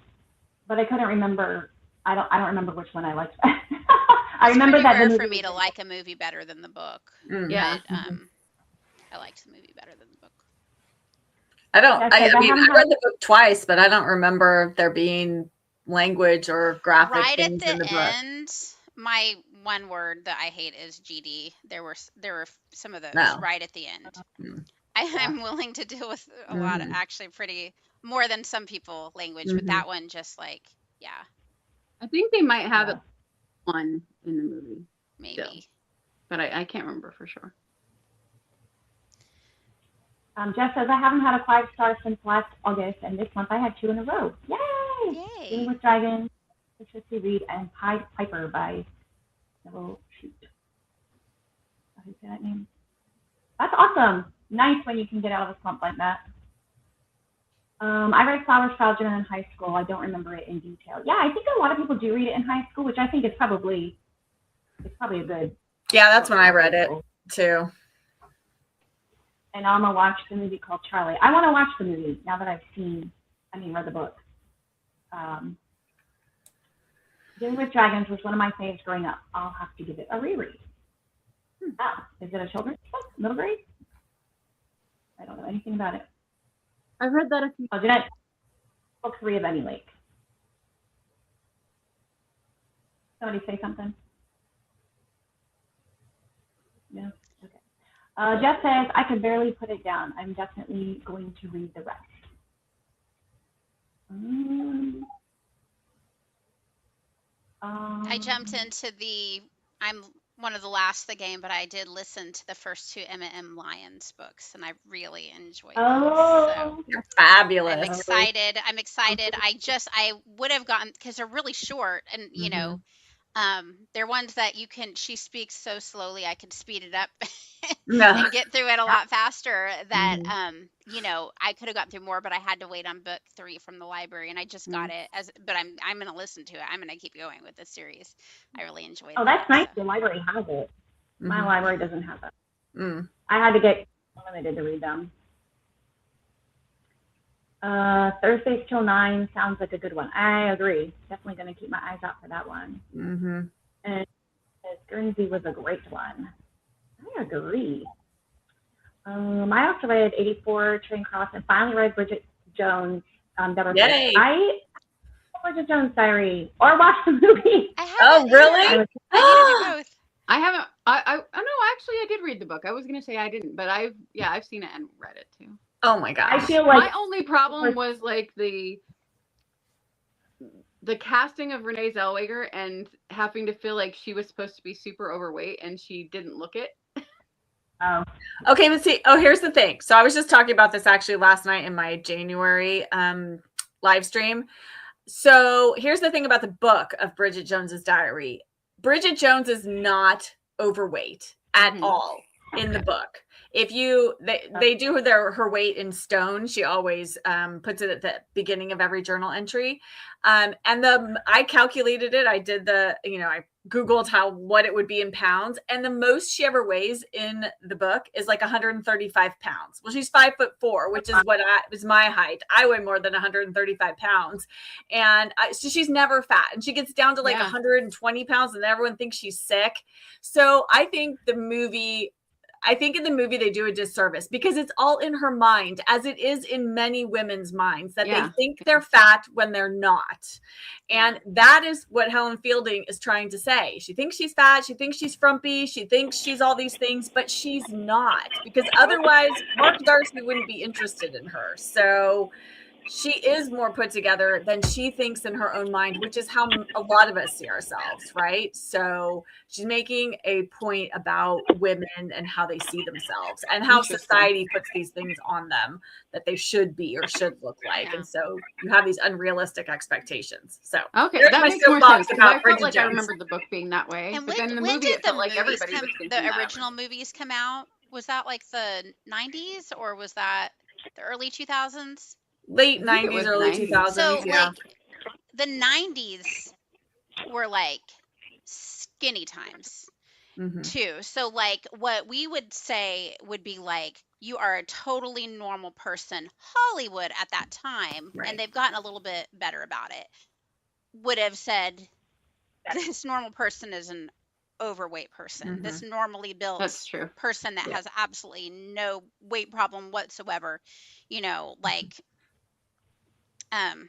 but I couldn't remember. I don't remember which one I liked. I remember that rare for me to like a movie better than the book. Yeah. But, I liked the movie better than the book. I read the book twice, but I don't remember there being language or graphic things in the book. Right at the end, my one word that I hate is GD. There were some of those right at the end. I'm willing to deal with a lot of actually pretty more than some people language, but that one just like, yeah. I think they might have one in the movie. Maybe. Still. But I can't remember for sure. Jeff says, I haven't had a 5-star since last August, and this month I had 2 in a row. Yay! Yay! Dealing with Dragons, Patricia Reed, and Pied Piper by Neville Shute. How do you say that name? That's awesome. Nice when you can get out of a slump like that. I read Flowers for Algernon in high school. I don't remember it in detail. Yeah, I think a lot of people do read it in high school, which I think is probably a good. Yeah, that's when I read it too. And Alma watched the movie called Charlie. I want to watch the movie now that I've read the book. Dealing with Dragons was one of my faves growing up. I'll have to give it a reread. Oh, is it a children's book? Middle grade? I don't know anything about it. I've read that a few. Oh, Jeanette, book 3 of Any Lake. Somebody say something? No? Okay. Jeff says, I can barely put it down. I'm definitely going to read the rest. I jumped into I'm one of the last of the game, but I did listen to the first 2 Emmett M. Lyons books, and I really enjoyed them. So you're fabulous. I'm excited. I would have gotten, because they're really short, and you know, they're ones that she speaks so slowly, I could speed it up and get through it a lot faster, that you know, I could have gotten through more, but I had to wait on book 3 from the library, and I just got it but I'm going to listen to it. I'm going to keep going with this series. I really enjoyed it. Oh, that's nice. The library has it. My library doesn't have that. I had to get limited to read them. Thursdays till 9 sounds like a good one. I agree. Definitely going to keep my eyes out for that one. And Guernsey was a great one. I agree. I also read 84 Charing Cross, and finally read Bridget Jones' Yay! Bridget Jones' Diary, or watch the movie. Oh, really? I need to do both. I haven't. I no, actually, I did read the book. I was gonna say I didn't, but I've seen it and read it too. Oh my gosh! I feel like my only problem was like the casting of Renee Zellweger and having to feel like she was supposed to be super overweight and she didn't look it. Okay, let's see. Oh, here's the thing. So I was just talking about this actually last night in my January live stream. So here's the thing about the book of Bridget Jones's Diary. Bridget Jones is not overweight at all in the book. If they do her weight in stone, she always puts it at the beginning of every journal entry. And I calculated it. I did I Googled what it would be in pounds, and the most she ever weighs in the book is like 135 pounds. Well, she's 5'4", which is is my height. I weigh more than 135 pounds, and so she's never fat. And she gets down to like 120 pounds, and everyone thinks she's sick. So I think in the movie they do a disservice because it's all in her mind, as it is in many women's minds, that they think they're fat when they're not. And that is what Helen Fielding is trying to say. She thinks she's fat. She thinks she's frumpy. She thinks she's all these things, but she's not, because otherwise Mark Darcy wouldn't be interested in her. So she is more put together than she thinks in her own mind, which is how a lot of us see ourselves, right? So she's making a point about women and how they see themselves and how society puts these things on them that they should be or should look like. And so you have these unrealistic expectations. So okay, that makes more sense. I felt like I remembered the book being that way. And but then in the movie, it felt like everybody was thinking the original movies come out. Was that like the 90s or was that the early 2000s? Late 90s, early 2000s. So like the 90s were like skinny times too. So like what we would say would be like, you are a totally normal person. Hollywood at that time, and they've gotten a little bit better about it, would have said this normal person is an overweight person. This normally built person that has absolutely no weight problem whatsoever, like and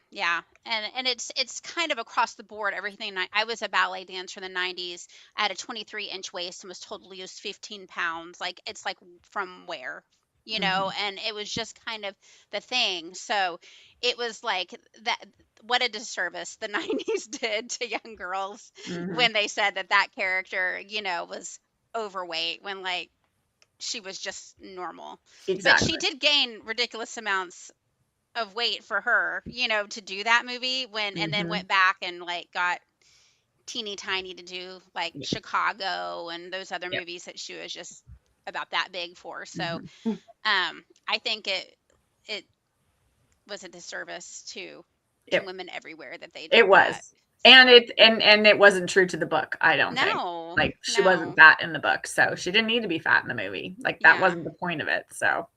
it's kind of across the board, everything. I was a ballet dancer in the 90s. I had a 23-inch waist and was told to lose 15 pounds. Like, it's like, from where, and it was just kind of the thing. So it was like that. What a disservice the 90s did to young girls when they said that character, was overweight, when like she was just normal. Exactly. But she did gain ridiculous amounts of weight for her, to do that movie and then went back and like got teeny tiny to do like Chicago and those other movies that she was just about that big for. So I think it was a disservice to women everywhere that they did it was that. and it wasn't true to the book. I don't think like she wasn't fat in the book, so she didn't need to be fat in the movie. Like that wasn't the point of it. So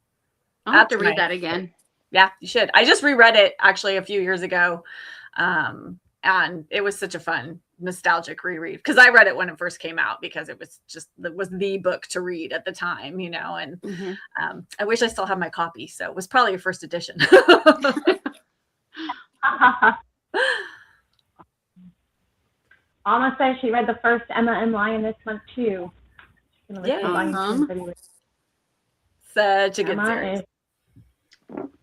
I'll have to read that again. Yeah, you should. I just reread it actually a few years ago. And it was such a fun nostalgic reread because I read it when it first came out because it was the book to read at the time, and I wish I still have my copy. So it was probably a first edition. Alma says she read the first Emma and Lion this month too. Such a good series.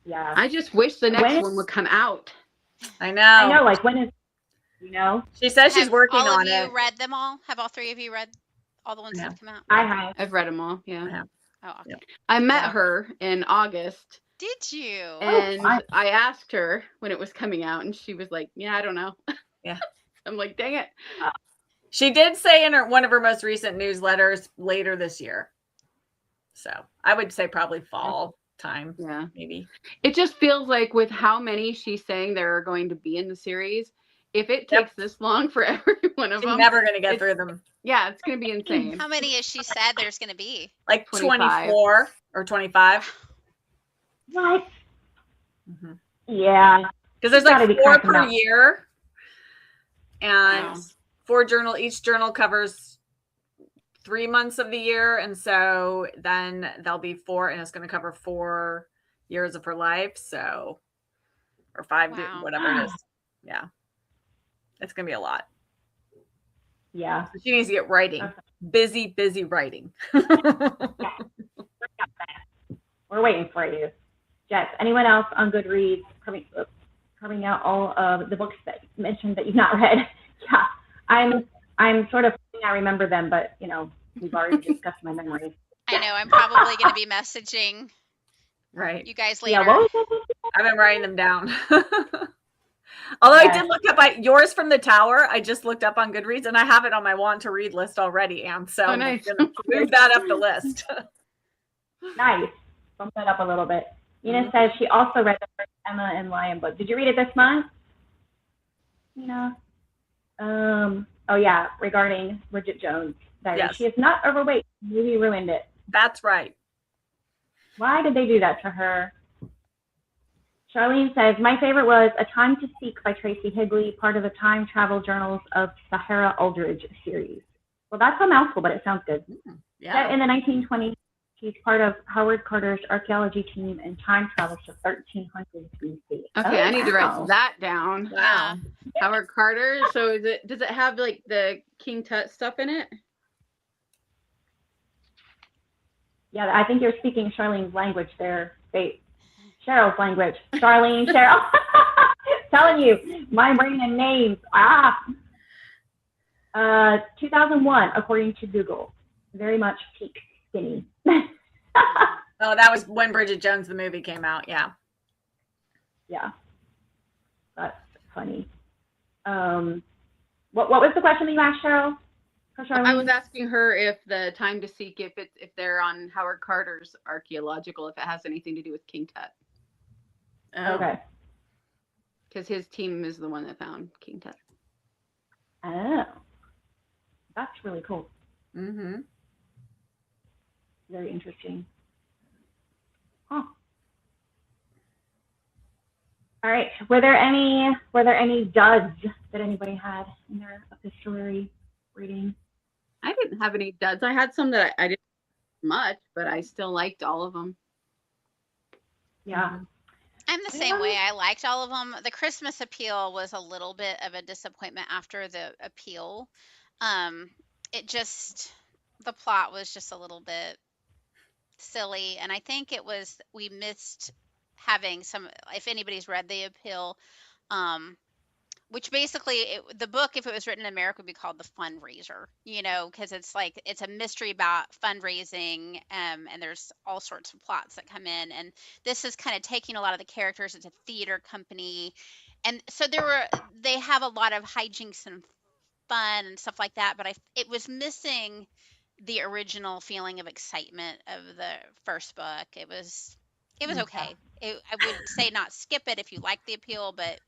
Yeah. I just wish the next one would come out. I know. Like when is, She says she's working on it. Have all of you read them all? Have all three of you read all the ones that have come out? I have. I've read them all. Yeah. Oh, okay. I met her in August. Did you? And I asked her when it was coming out, and she was like, "Yeah, I don't know." Yeah. I'm like, "Dang it." She did say in one of her most recent newsletters later this year. So I would say probably fall time. Yeah. Maybe. It just feels like with how many she's saying there are going to be in the series, if it takes this long for every one of them, never going to get through them. Yeah, it's going to be insane. How many has she said there's going to be? Like 24 or 25. What? Mm-hmm. Yeah. Because there's like 4 per year. And 4 journal. Each journal covers 3 months of the year. And so then there'll be 4, and it's going to cover 4 years of her life. So, or 5, whatever it is. Yeah. It's going to be a lot. Yeah. So she needs to get writing. Okay. Busy writing. We're waiting for you. Jess, anyone else on Goodreads coming out all of the books that you mentioned that you've not read? Yeah. I'm sort of, I remember them, but we've already discussed my memory. I know. I'm probably going to be messaging you guys later. Yeah, I've been writing them down. Although I did look up yours from the tower. I just looked up on Goodreads, and I have it on my want to read list already, Anne. So I'm going to move that up the list. Nice. Bump that up a little bit. Nina says she also read the first Emma and Lion book. Did you read it this month? Oh yeah, regarding Bridget Jones' diary. Yes. She is not overweight. The movie ruined it. That's right. Why did they do that to her? Charlene says, my favorite was A Time to Seek by Tracy Higley, part of the Time Travel Journals of Sahara Aldridge series. Well, that's a mouthful, but it sounds good. Yeah. Set in the 1920s, she's part of Howard Carter's archaeology team and time travels to 1300 BC. Okay, I need to write that down. Wow. Howard Carter. So does it have like the King Tut stuff in it? Yeah, I think you're speaking Charlene's language there. Cheryl's language. Charlene, Cheryl. Telling you, my brain and names. 2001, according to Google. Very much peak skinny. Oh, that was when Bridget Jones, the movie, came out. Yeah. Yeah. That's funny. What was the question that you asked, Cheryl? I was asking her if the Time to Seek, if they're on Howard Carter's archaeological, if it has anything to do with King Tut. Oh. Okay. Because his team is the one that found King Tut. Oh. That's really cool. Mm-hmm. Very interesting. Huh. All right. Were there any duds that anybody had in their epistolary reading? I didn't have any duds. I had some that I didn't much, but I still liked all of them. Yeah. I'm the same way. I liked all of them. The Christmas appeal was a little bit of a disappointment after the appeal. The plot was just a little bit silly, and I think we missed having some, if anybody's read the appeal, which basically the book, if it was written in America, would be called The Fundraiser, because it's a mystery about fundraising, and there's all sorts of plots that come in. And this is kind of taking a lot of the characters. It's a theater company. And so they have a lot of hijinks and fun and stuff like that, but it was missing the original feeling of excitement of the first book. It was okay. I would say not skip it if you like the appeal, but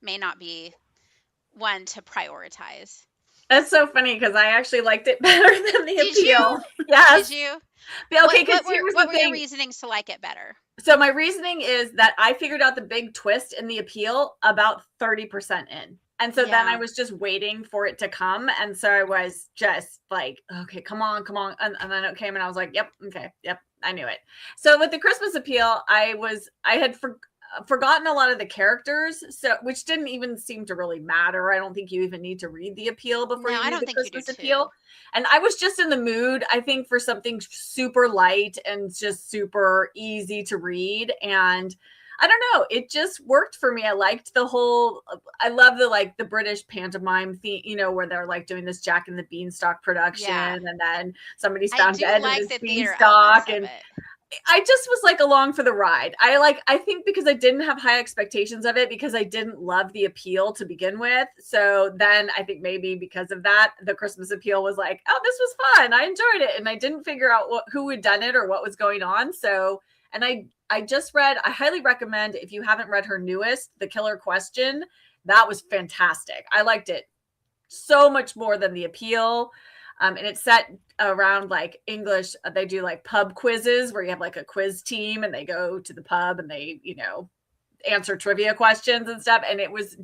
may not be one to prioritize. That's so funny because I actually liked it better than the Did appeal. You? Yes. Did you? Okay, what were your reasonings to like it better? So my reasoning is that I figured out the big twist in the appeal about 30% in. And so then I was just waiting for it to come. And so I was just like, okay, come on. And then it came and I was like, yep, okay, yep, I knew it. So with the Christmas appeal, I had forgotten a lot of the characters, so which didn't even seem to really matter. I don't think you even need to read the appeal before you read the Christmas appeal. And I was just in the mood, I think, for something super light and just super easy to read. And I don't know, it just worked for me. I liked I love the British pantomime theme, where they're like doing this Jack and the Beanstalk production, and then somebody's found dead in his beanstalk, and I just was like along for the ride. I think because I didn't have high expectations of it, because I didn't love the appeal to begin with. So then I think maybe because of that, the Christmas appeal was like, oh, this was fun. I enjoyed it. And I didn't figure out who had done it or what was going on. So, and I just read, I highly recommend, if you haven't read her newest, The Killer Question, that was fantastic. I liked it so much more than the appeal. And it's set around like English. They do like pub quizzes where you have like a quiz team and they go to the pub and they, answer trivia questions and stuff. And it was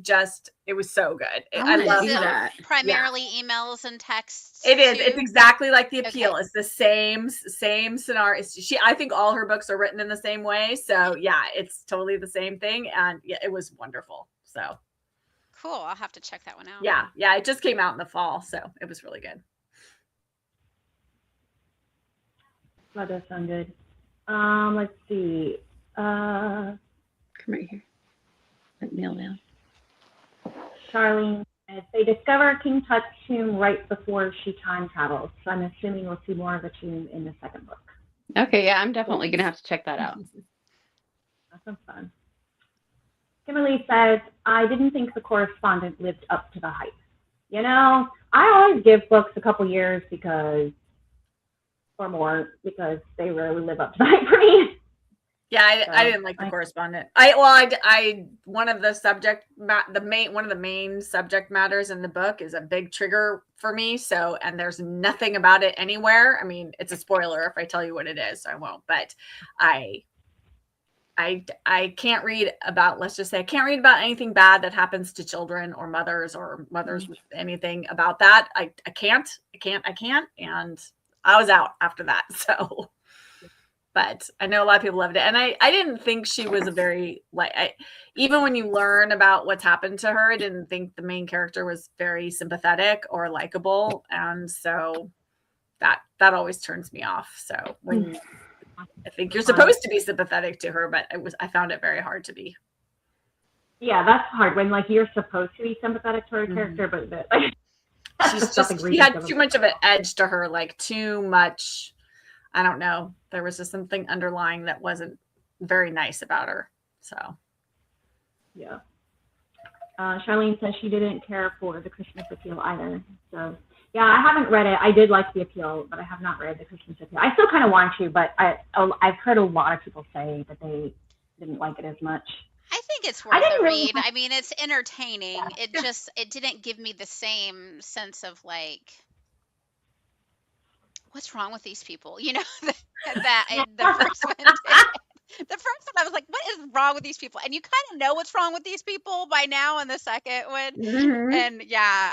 so good. I love that. Primarily emails and texts. It is. It's exactly like the appeal. Okay. It's the same scenario. I think all her books are written in the same way. So yeah, it's totally the same thing. And yeah, it was wonderful. So cool. I'll have to check that one out. Yeah. Yeah. It just came out in the fall. So it was really good. That does sound good. Let's see. Come right here. Let me kneel down. Charlene says they discover King Tut's tomb right before she time travels. So I'm assuming we'll see more of the tomb in the second book. Okay, yeah, I'm definitely gonna have to check that out. That sounds fun. Kimberly says, I didn't think the correspondent lived up to the hype. I always give books a couple years or more because they rarely live up to the hype for me. Yeah, I didn't like the correspondent. One of the main subject matters in the book is a big trigger for me. So, and there's nothing about it anywhere. I mean, it's a spoiler if I tell you what it is, so I won't. But I can't read about, let's just say, I can't read about anything bad that happens to children or mothers with anything about that. I can't. And I was out after that. So, but I know a lot of people loved it. And I didn't think she was even when you learn about what's happened to her, I didn't think the main character was very sympathetic or likable. And so that always turns me off. So when I think you're supposed to be sympathetic to her, but I found it very hard to be. Yeah, that's hard when you're supposed to be sympathetic to her character, but she had too much of an edge to her, too much. I don't know. There was just something underlying that wasn't very nice about her. So, yeah. Charlene says she didn't care for the Christmas appeal either. So, yeah, I haven't read it. I did like the appeal, but I have not read the Christmas appeal. I still kind of want to, but I've heard a lot of people say that they didn't like it as much. I think it's worth a read. I mean, it's entertaining. Yeah. It didn't give me the same sense of what's wrong with these people? The first one did. The first one I was like, what is wrong with these people? And you kind of know what's wrong with these people by now in the second one. Mm-hmm. And yeah,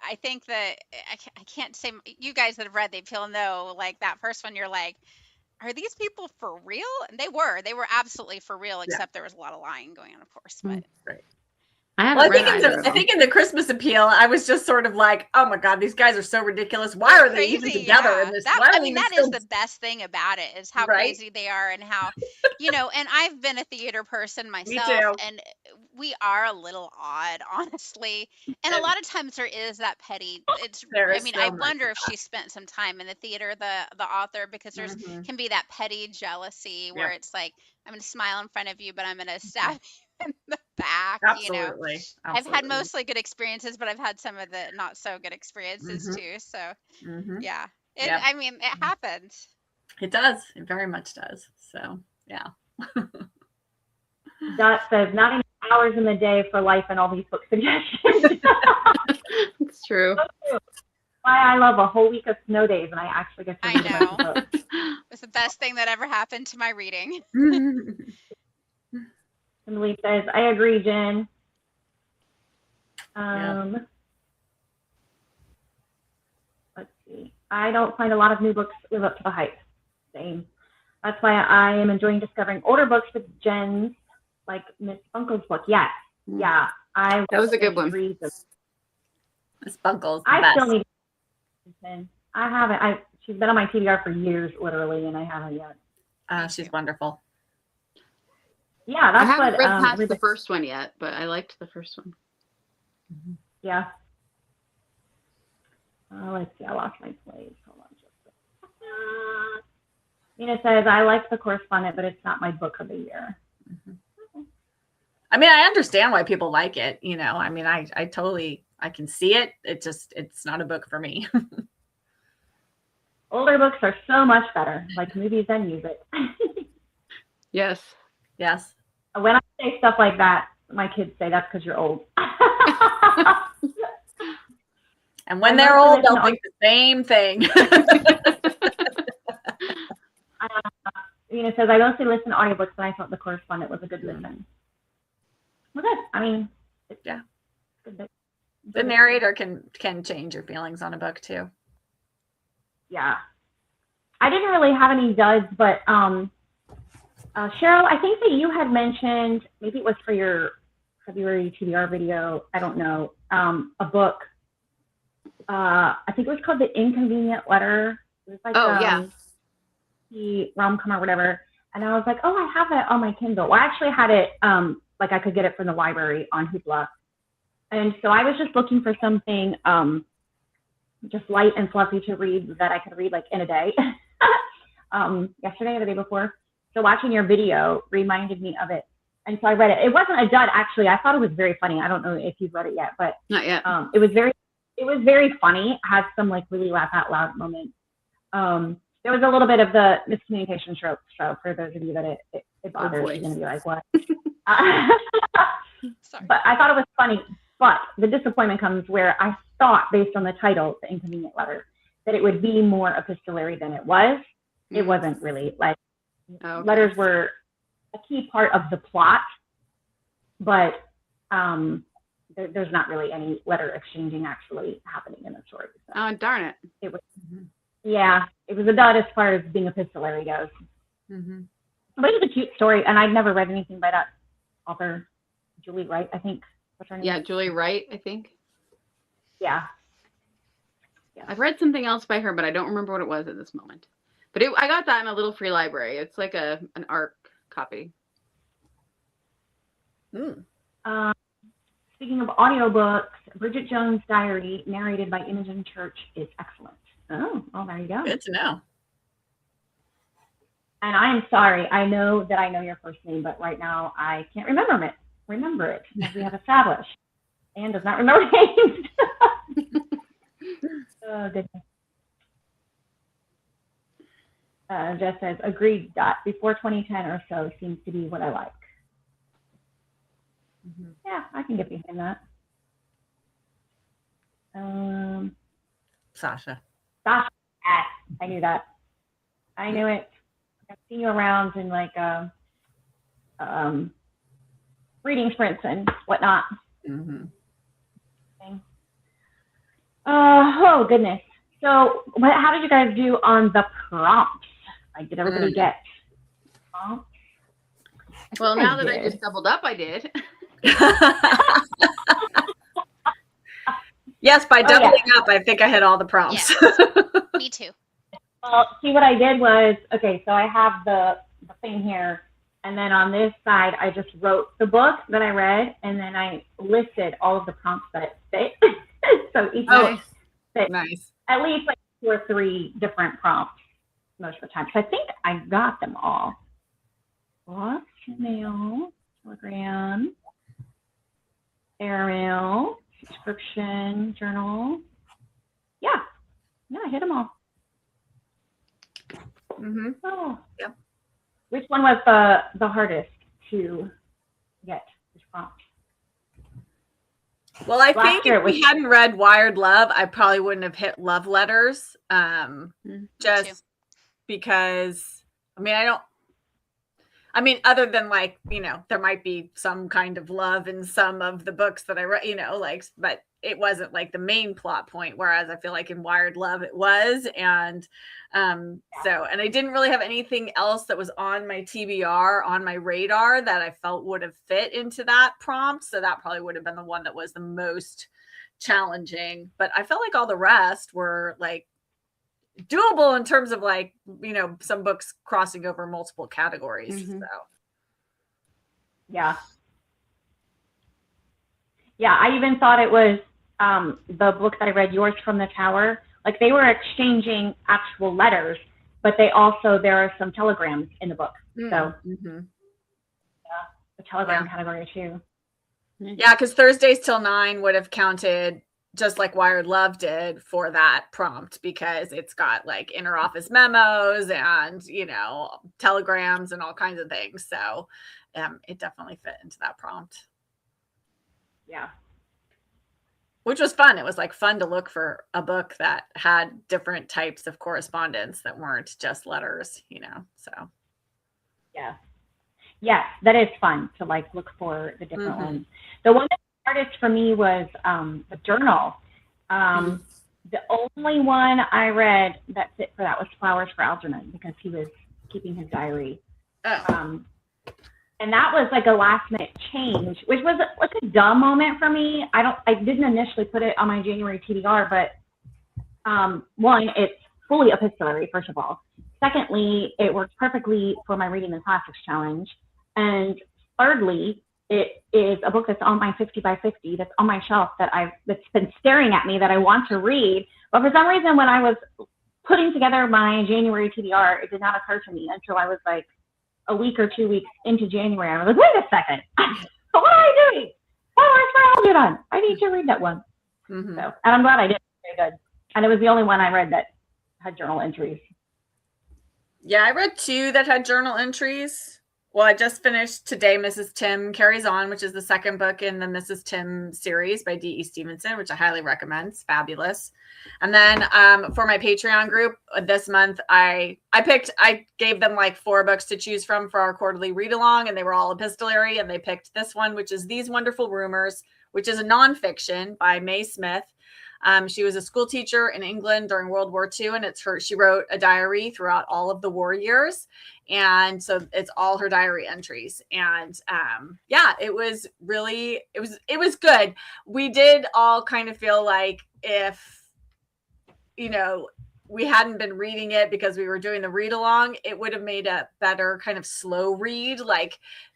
I think that I can't say, you guys that have read the appeal know, that first one you're like, are these people for real? And they were absolutely for real, except there was a lot of lying going on, of course. But right. I think in the Christmas appeal, I was just sort of like, oh my God, these guys are so ridiculous. Why are they even together in this? That is the best thing about it, is how crazy they are, and how, and I've been a theater person myself. Me too. And we are a little odd, honestly. And a lot of times there is that petty. I wonder if she spent some time in the theater, the author, because there's can be that petty jealousy where it's like, I'm going to smile in front of you, but I'm going to stab you in the back. Absolutely. I've had mostly good experiences, but I've had some of the not so good experiences too. So yeah, I mean, it happens. It does. It very much does. So yeah. Dot says, not enough hours in the day for life and all these book suggestions. It's true. Why I love a whole week of snow days, and I actually get to read a bunch of books. It's the best thing that ever happened to my reading. Emily says, I agree, Jen. Let's see. I don't find a lot of new books live up to the hype. Same. That's why I am enjoying discovering older books with Jen's, like Miss Bunkel's book. Yes. Yeah. That was a good one. Miss Bunkel's the I best. still need to. I haven't. She's been on my TBR for years, literally, and I haven't yet. She's wonderful. Yeah, that's I haven't what. read past the first one yet, but I liked the first one. Yeah. Let's see. I lost my place. Hold on just a second. Nina says, I like The Correspondent, but it's not my book of the year. I mean, I understand why people like it. I mean, I totally, I can see it. It's not a book for me. Older books are so much better, like movies and music. Yes. Yes. When I say stuff like that, my kids say that's because you're old. And when they're old, they'll think the same thing. Nina says, I mostly listen to audiobooks, but I thought The Correspondent was a good listen. Well, good. I mean, yeah. Good. The narrator can change your feelings on a book too. Yeah. I didn't really have any duds, but Cheryl, I think that you had mentioned, maybe it was for your February TBR video, I don't know, a book. I think it was called The Inconvenient Letter. It was like the rom-com or whatever. And I was like, oh, I have it on my Kindle. Well, I actually had it, like I could get it from the library on Hoopla. And so I was just looking for something just light and fluffy to read that I could read like in a day. Yesterday or the day before. So watching your video reminded me of it. And so I read it. It wasn't a dud, actually. I thought it was very funny. I don't know if you've read it yet, but not yet. It was very funny. It had some like really laugh out loud moments. There was a little bit of the miscommunication trope. So for those of you that it bothers, you're going to be like, what? Sorry. But I thought it was funny. But the disappointment comes where I thought, based on the title, The Inconvenient Letter, that it would be more epistolary than it was. It wasn't really. Like, letters were a key part of the plot, but there's not really any letter exchanging actually happening in the story. So oh, darn it. It was, yeah, it was a dud as far as being epistolary goes. But it was a cute story, and I'd never read anything by that author, Julie Wright, I think. What's her name? Yeah, Julie Wright, I think. Yeah. I've read something else by her, but I don't remember what it was at this moment. But I got that in a little free library. It's like an ARC copy. Speaking of audiobooks, Bridget Jones' Diary, narrated by Imogen Church, is excellent. Oh, well, there you go. Good to know. And I am sorry. I know that I know your first name, but right now I can't remember it, as we have established. Anne does not remember names. Oh, goodness. Jess says, agreed, Dot. Before 2010 or so seems to be what I like. Yeah, I can get behind that. Sasha. I knew that. I knew it. I've seen you around in like reading sprints and whatnot. Oh, goodness. So how did you guys do on the prompts? Like, did everybody get prompts? Well, now that I just doubled up, I did. Yes, by doubling up, I think I hit all the prompts. Yes. Me too. Well, see, what I did was, okay, so I have the thing here, And then on this side, I just wrote the book that I read, and then I listed all of the prompts that it fit. So each book fit at least like 2 or 3 different prompts most of the time. So I think I got them all. Book, mail, telegram, airmail, subscription, journal. Yeah, I hit them all. Mm-hmm. Oh, yep. Which one was the hardest to get this prompt? Well, I think if we hadn't read Wired Love, I probably wouldn't have hit love letters. Just because, other than like, there might be some kind of love in some of the books that I read, but it wasn't like the main plot point. Whereas I feel like in Wired Love it was. And and I didn't really have anything else that was on my TBR, on my radar, that I felt would have fit into that prompt. So that probably would have been the one that was the most challenging. But I felt like all the rest were like doable in terms of like, some books crossing over multiple categories. Mm-hmm. So yeah, I even thought it was the book that I read, Yours from the Tower. Like they were exchanging actual letters, but there are some telegrams in the book. So the telegram category too. Yeah, because Thursdays till 9 would have counted just like Wired Love did for that prompt, because it's got like interoffice memos and, telegrams and all kinds of things. So it definitely fit into that prompt. Yeah. Which was fun. It was like fun to look for a book that had different types of correspondence that weren't just letters, so. Yeah. Yes, that is fun to like look for the different ones. The one that was hardest for me was the journal. The only one I read that fit for that was Flowers for Algernon, because he was keeping his diary. And that was like a last minute change, which was like a dumb moment for me. I didn't initially put it on my January TBR, but one, it's fully epistolary, first of all. Secondly, it works perfectly for my Reading the Classics challenge. And thirdly, it is a book that's on my 50 by 50, that's on my shelf, that's been staring at me, that I want to read. But for some reason, when I was putting together my January TBR, it did not occur to me until I was like a week or 2 weeks into January. I was like, wait a second, what am I doing? Flowers for Algernon. I need to read that one. Mm-hmm. So, and I'm glad I did. Very good. And it was the only one I read that had journal entries. Yeah, I read 2 that had journal entries. Well, I just finished Today, Mrs. Tim Carries On, which is the second book in the Mrs. Tim series by D.E. Stevenson, which I highly recommend. It's fabulous. And then for my Patreon group this month, I gave them like 4 books to choose from for our quarterly read along, and they were all epistolary, and they picked this one, which is These Wonderful Rumors, which is a nonfiction by Mae Smith. She was a school teacher in England during World War II, and she wrote a diary throughout all of the war years. And so it's all her diary entries. And it was good. We did all kind of feel like if, we hadn't been reading it because we were doing the read along, it would have made a better kind of slow read,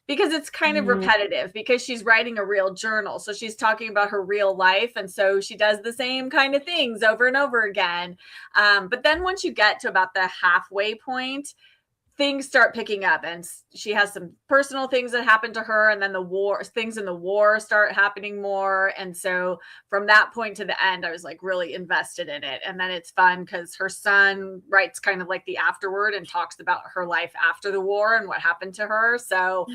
because it's kind of repetitive, because she's writing a real journal. So she's talking about her real life. And so she does the same kind of things over and over again. But then once you get to about the halfway point, things start picking up, and she has some personal things that happen to her, and then things in the war start happening more. And so from that point to the end, I was like really invested in it. And then it's fun because her son writes kind of like the afterword and talks about her life after the war and what happened to her. So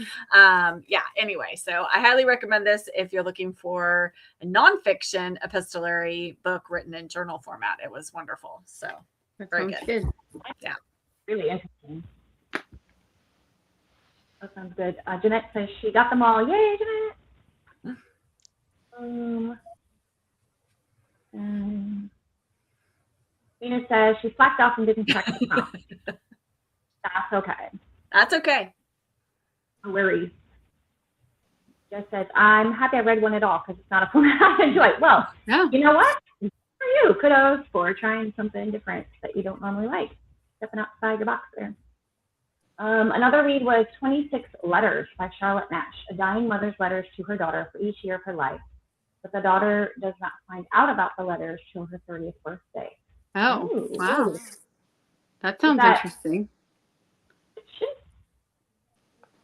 anyway, so I highly recommend this if you're looking for a nonfiction epistolary book written in journal format. It was wonderful. So very good. Yeah, really interesting. That sounds good. Jeanette says she got them all. Yay, Jeanette! Nina says she slacked off and didn't check the prompt. That's okay. That's okay. No worries. Jess says, I'm happy I read one at all because it's not a format I enjoy. Well, You know what? Good for you. Kudos for trying something different that you don't normally like. Stepping outside your box there. Another read was 26 Letters by Charlotte Nash, a dying mother's letters to her daughter for each year of her life. But the daughter does not find out about the letters till her 30th birthday. Oh, Ooh. wow. That sounds interesting.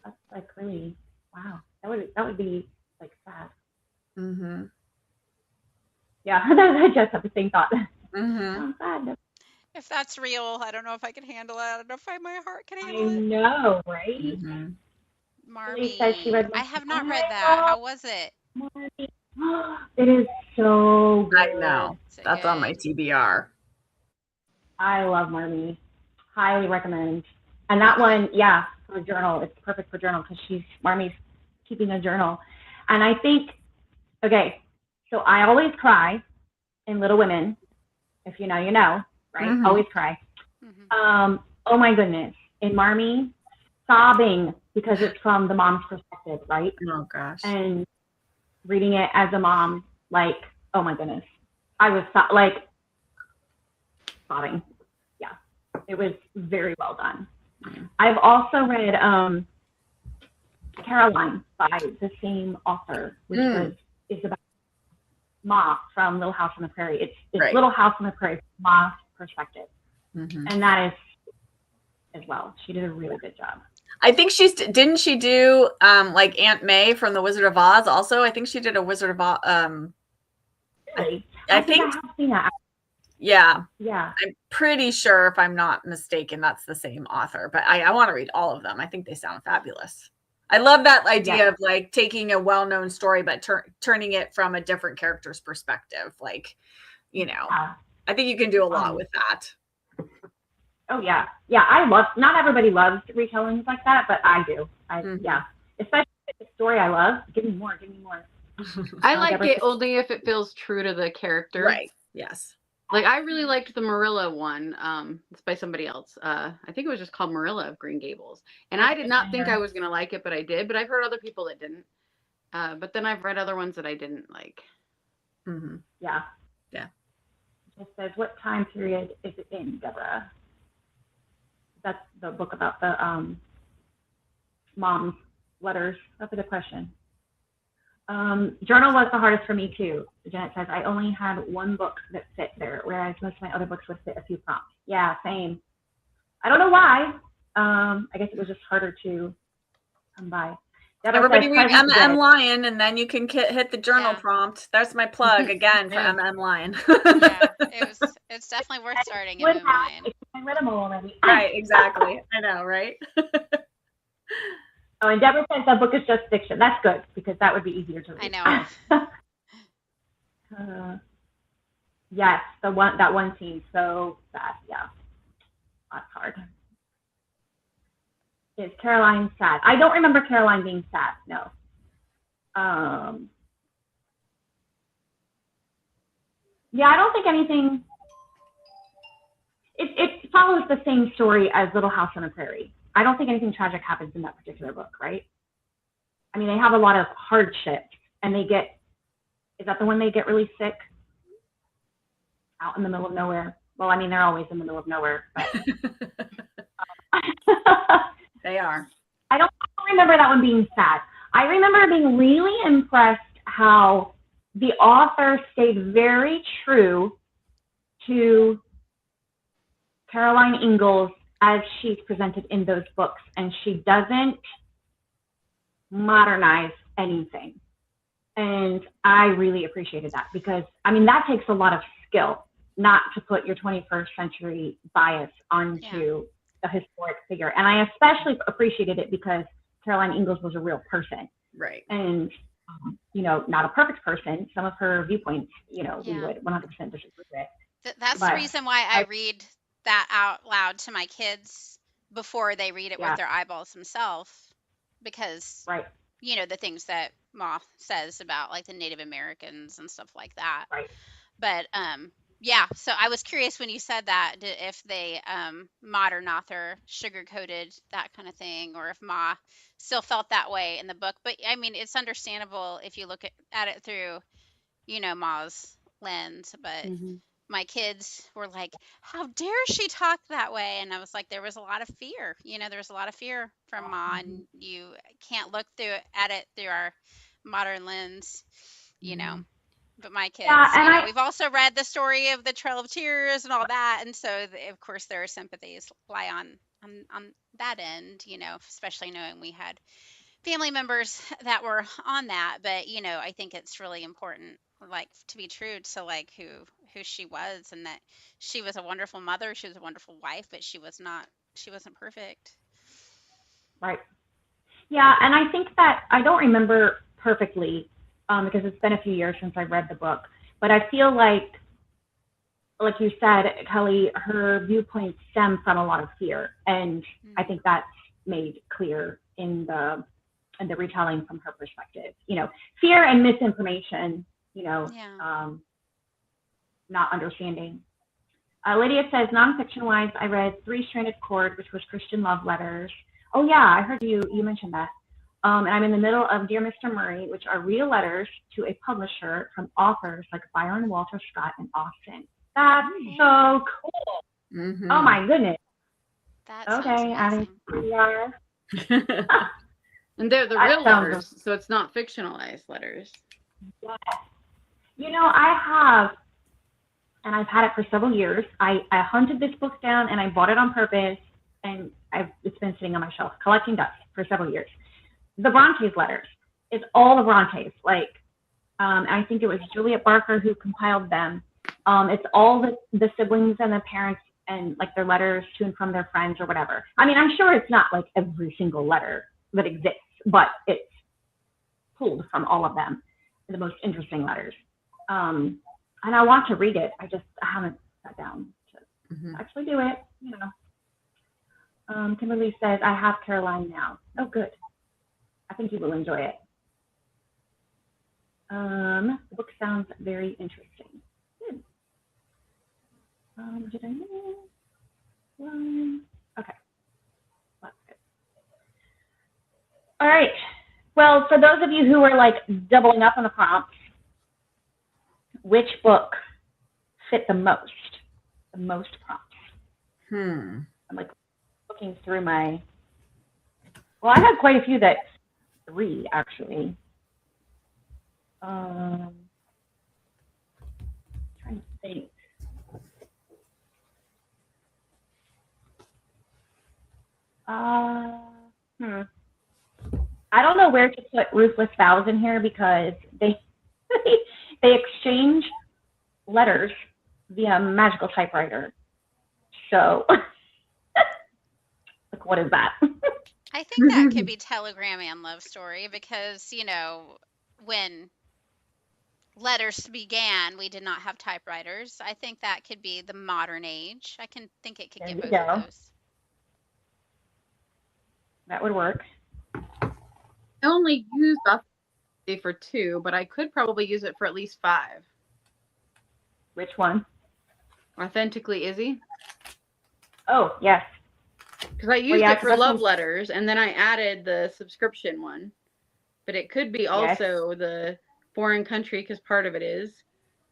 That's like really, wow. That would be like sad. Mm-hmm. Yeah, I just have the same thought. Mm-hmm. Sad. If that's real, I don't know if I can handle it. I don't know if my heart can handle I it. know, right? Mm-hmm. Marmee. Says she read I have not read that. How was it? Marmee. It is so good. I know. That's on my TBR. I love Marmee. Highly recommend. And that one, yeah, for a journal, it's perfect for journal because Marmee's keeping a journal. And I think, okay, so I always cry in Little Women. If you know, you know, right? Mm-hmm. Always cry. Oh my goodness. In Marmee, sobbing because it's from the mom's perspective, right? Oh gosh. And reading it as a mom, like, oh my goodness. I was like sobbing. Yeah. It was very well done. I've also read Caroline by the same author, which is about Ma from Little House on the Prairie. It's right. Little House on the Prairie from Ma's perspective. Mm-hmm. And that is as well. She did a really good job. I think didn't she do like Aunt May from The Wizard of Oz also? I think she did a Wizard of Oz. Really? I think I have seen that. Yeah. Yeah. I'm pretty sure, if I'm not mistaken, that's the same author, but I want to read all of them. I think they sound fabulous. I love that idea of like taking a well-known story, but turning it from a different character's perspective. Like, you know, I think you can do a lot with that. Oh yeah. Yeah. Not everybody loves retellings like that, but I do. Yeah. Especially if it's a story I love. Give me more. I like it only if it feels true to the character. Right. Yes. Like, I really liked the Marilla one. It's by somebody else. I think it was just called Marilla of Green Gables. And I did not think I was going to like it, but I did. But I've heard other people that didn't. But then I've read other ones that I didn't like. Mm-hmm. Yeah. Yeah. It says, what time period is it in, Deborah? That's the book about the mom's letters. That's a good question. Journal was the hardest for me too. Janet says, I only had one book that fit there, whereas most of my other books would fit a few prompts. Yeah, same. I don't know why. I guess it was just harder to come by. Everybody read M.M. Lyon, and then you can hit the journal prompt. That's my plug again for M.M. Lyon. It's definitely worth starting M.M. Lyon. I read them all already. Right, exactly. I know, right? Oh, and Deborah says that book is just fiction. That's good, because that would be easier to read. I know. Yes, that one scene, so sad. Yeah, that's hard. Is Caroline sad? I don't remember Caroline being sad. No. Yeah, I don't think anything. It follows the same story as Little House on the Prairie. I don't think anything tragic happens in that particular book, right? I mean, they have a lot of hardship, and is that the one they get really sick? Out in the middle of nowhere. Well, I mean, they're always in the middle of nowhere, but. They are. I don't remember that one being sad. I remember being really impressed how the author stayed very true to Caroline Ingalls as she's presented in those books, and she doesn't modernize anything. And I really appreciated that, because I mean, that takes a lot of skill not to put your 21st century bias onto a historic figure. And I especially appreciated it because Caroline Ingalls was a real person. Right. And not a perfect person. Some of her viewpoints, we would 100% disagree with. That's the reason why I read that out loud to my kids before they read it with their eyeballs themselves, because the things that Ma says about like the Native Americans and stuff like that. Right. But so I was curious when you said that, if they modern author sugarcoated that kind of thing, or if Ma still felt that way in the book. But I mean, it's understandable if you look at it through Ma's lens, but my kids were like, how dare she talk that way? And I was like, there was a lot of fear. There was a lot of fear from Ma, and you can't look at it through our modern lens, But my kids, we've also read the story of the Trail of Tears and all that, and so of course their sympathies lie on that end, especially knowing we had family members that were on that. But I think it's really important, like, to be true to like who she was, and that she was a wonderful mother, she was a wonderful wife, but she wasn't perfect. Right. Yeah, and I think that I don't remember perfectly because it's been a few years since I read the book, but I feel like you said, Kelly, her viewpoints stem from a lot of fear, and I think that's made clear in the retelling from her perspective. Fear and misinformation. Not understanding. Lydia says, nonfiction-wise, I read Three Stranded Cord, which was Christian love letters. Oh yeah, I heard you mentioned that. And I'm in the middle of Dear Mr. Murray, which are real letters to a publisher from authors like Byron Walter Scott and Austen. That's so cool. Mm-hmm. Oh my goodness. That sounds amazing. And they're the real letters, so it's not fictionalized letters. Yes. I have, and I've had it for several years. I hunted this book down and I bought it on purpose, and it's been sitting on my shelf collecting dust for several years. The Brontes letters. It's all the Brontes. I think it was Juliet Barker who compiled them. It's all the siblings and the parents and their letters to and from their friends or whatever. I mean, I'm sure it's not every single letter that exists, but it's pulled from all of them, the most interesting letters. And I want to read it. I haven't sat down to actually do it. Kimberly says, I have Caroline now. Oh, good. I think you will enjoy it. The book sounds very interesting. Good. Did I know? Okay. That's good. All right. Well, for those of you who are doubling up on the prompts, which book fit the most prompts? I'm looking through I had quite a few that 3 actually. Trying to think. I don't know where to put Ruthless Vows in here because they exchange letters via magical typewriter. So, what is that? I think that could be Telegram and Love Story because, when letters began, we did not have typewriters. I think that could be the modern age. I can think it could get both of those. That would work. I only used Authentically for 2, but I could probably use it for at least 5. Which one? Authentically Izzy. Oh, yes. Because I used it for love letters, and then I added the subscription one. But it could be also the foreign country, because part of it is,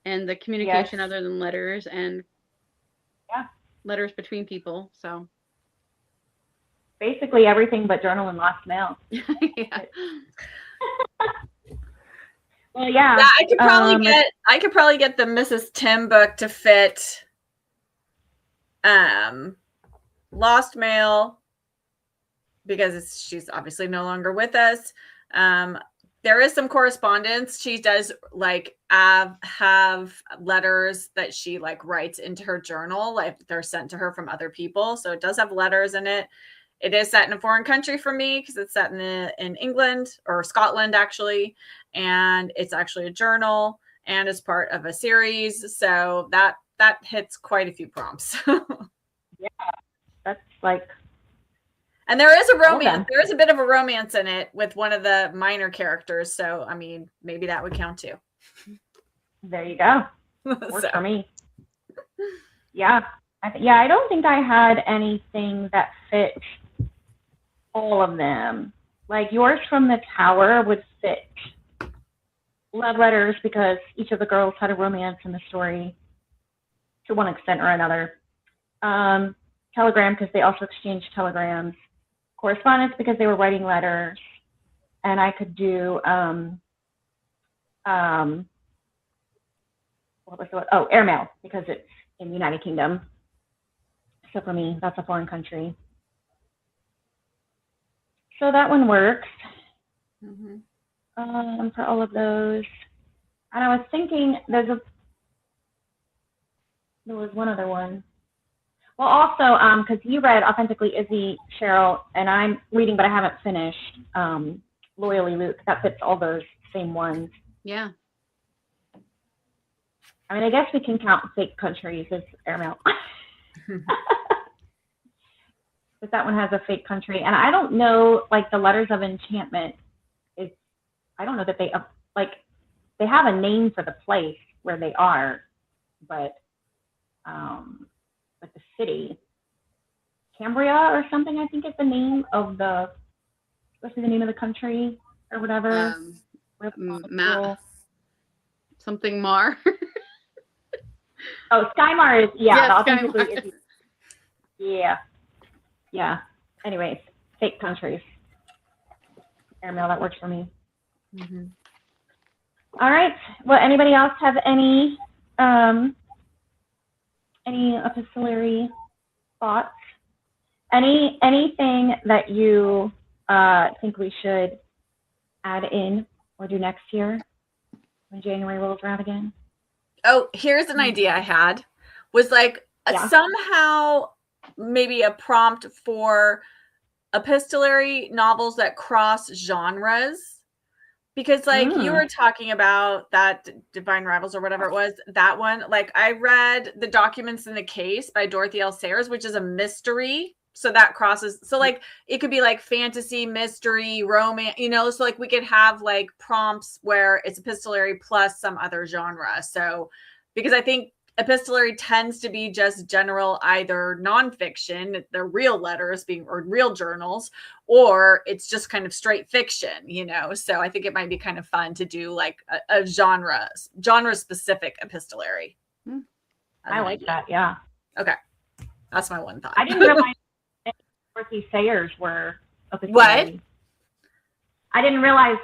and the communication other than letters, and letters between people. So basically everything but journal and lost mail. Yeah. Well, yeah. I could probably get the Mrs. Tim book to fit Lost Mail because she's obviously no longer with us. There is some correspondence. She does have letters that she writes into her journal. They're sent to her from other people. So it does have letters in it. It is set in a foreign country for me because it's set in England or Scotland, actually. And it's actually a journal and is part of a series. So that hits quite a few prompts. Yeah, that's and there is a romance. There is a bit of a romance in it with one of the minor characters. So, I mean, maybe that would count too. There you go. Works for me. Yeah. I don't think I had anything that fit all of them. Yours from the Tower would fit love letters because each of the girls had a romance in the story. to one extent or another. Telegram, because they also exchanged telegrams. Correspondence, because they were writing letters. And I could do, airmail, because it's in the United Kingdom. So for me, that's a foreign country. So that one works. For all of those. And I was thinking there was one other one. Well, also, because you read Authentically Izzy, Cheryl, and I'm reading, but I haven't finished, Loyally Luke. That fits all those same ones. Yeah. I mean, I guess we can count fake countries as airmail. But that one has a fake country. And I don't know, like, the Letters of Enchantment is, I don't know that they, like, they have a name for the place where they are, but like the city, Cambria or something, I think is the name of what's the name of the country or whatever. Something Mar. Oh, Skymar is, yeah. Skymar. Yeah. Anyways, fake countries. Airmail, that works for me. All right. Well, anybody else have any epistolary thoughts? Anything that you think we should add in or do next year when January rolls around again? Oh, here's an idea I had. Was like somehow maybe a prompt for epistolary novels that cross genres. Because like you were talking about that Divine Rivals or whatever it was, that one, like I read The Documents in the Case by Dorothy L. Sayers, which is a mystery. So that crosses, so like it could be like fantasy, mystery, romance, so like we could have like prompts where it's epistolary plus some other genre. So because I think epistolary tends to be just general, either nonfiction, the real letters or real journals, or it's just kind of straight fiction, So I think it might be kind of fun to do like a genre specific epistolary. I like that. Yeah. Okay. That's my one thought. I didn't realize Dorothy Sayers were epistolary. What? I didn't realize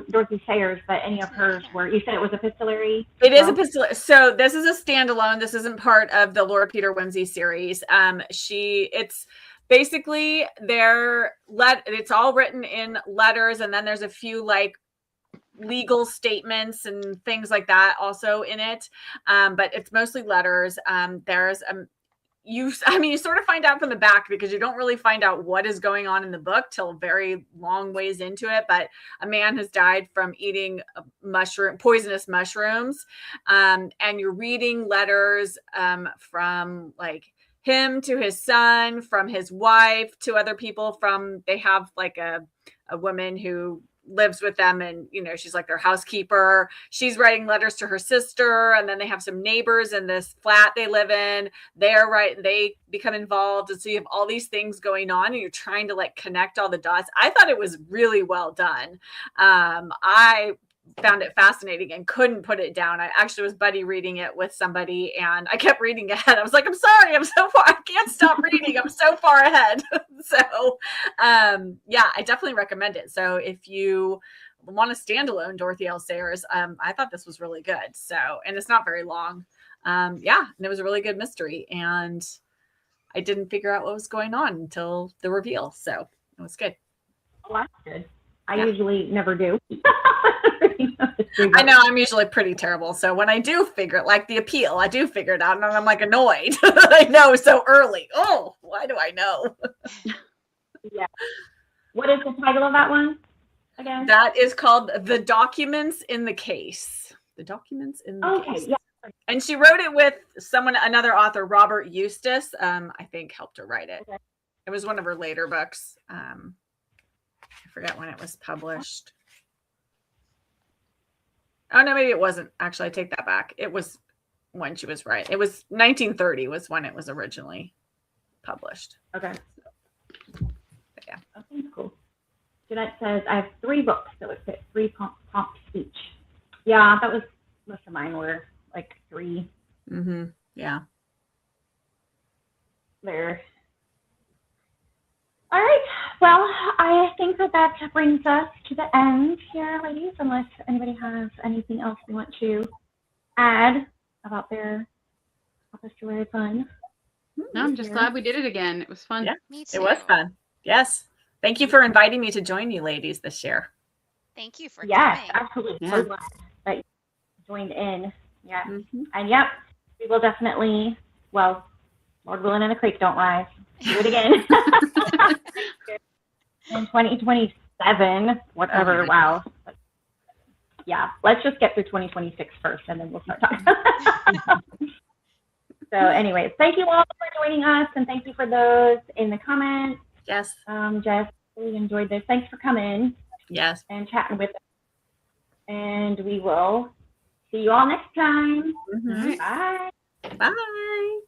Dorothy Sayers, but any of hers were. You said it was epistolary? It is epistolary. So this is a standalone. This isn't part of the Lord Peter Wimsey series. It's basically it's all written in letters, and then there's a few like legal statements and things like that also in it. But it's mostly letters. There's you sort of find out from the back because you don't really find out what is going on in the book till very long ways into it. But a man has died from eating poisonous mushrooms. And you're reading letters from like him to his son, from his wife to other people, they have like a woman who lives with them, and she's like their housekeeper. She's writing letters to her sister, and then they have some neighbors in this flat they live in. They become involved, and so you have all these things going on, and you're trying to like connect all the dots. I thought it was really well done. I found it fascinating and couldn't put it down. I actually was buddy reading it with somebody, and I kept reading ahead. I was like, I'm sorry, I'm so far, I can't stop reading. I'm so far ahead. So I definitely recommend it. So if you want a standalone Dorothy L. Sayers, I thought this was really good. So, and it's not very long. And it was a really good mystery, and I didn't figure out what was going on until the reveal. So it was good. Oh, that's good. I usually never do. I know I'm usually pretty terrible. So when I do figure it, like the appeal, I do figure it out, and I'm like annoyed. I know so early. Oh, why do I know? Yeah. What is the title of that one again? That is called The Documents in the Case. The Documents in the Case. Yeah. And she wrote it with another author, Robert Eustace, I think helped her write it. Okay. It was one of her later books. I forget when it was published. Oh, no, maybe it wasn't. Actually, I take that back. It was when she was right. It was 1930 was when it was originally published. Okay. But yeah. Okay, cool. Jeanette says, I have 3 books that would fit 3 prompt speech. Yeah, that was, most of mine were like 3. Mm-hmm. Yeah. there. All right. Well, I think that brings us to the end here, ladies, unless anybody has anything else they want to add about their Epistolary fun. No, I'm just glad we did it again. It was fun. Yeah, Me too. it was fun. Yes. Thank you for inviting me to join you ladies this year. Thank you for yes, coming. absolutely. Yeah. So glad that you joined in. Yeah. And yep, we will definitely, well, Lord willing and the creek don't rise. Do it again. In 2027, whatever. Wow. Yeah, let's just get through 2026 first, and then we'll start talking. So anyways, thank you all for joining us, and thank you for those in the comments. Yes. Jess, really enjoyed this. Thanks for coming. Yes. And chatting with us. And we will see you all next time. Mm-hmm. Bye. Bye.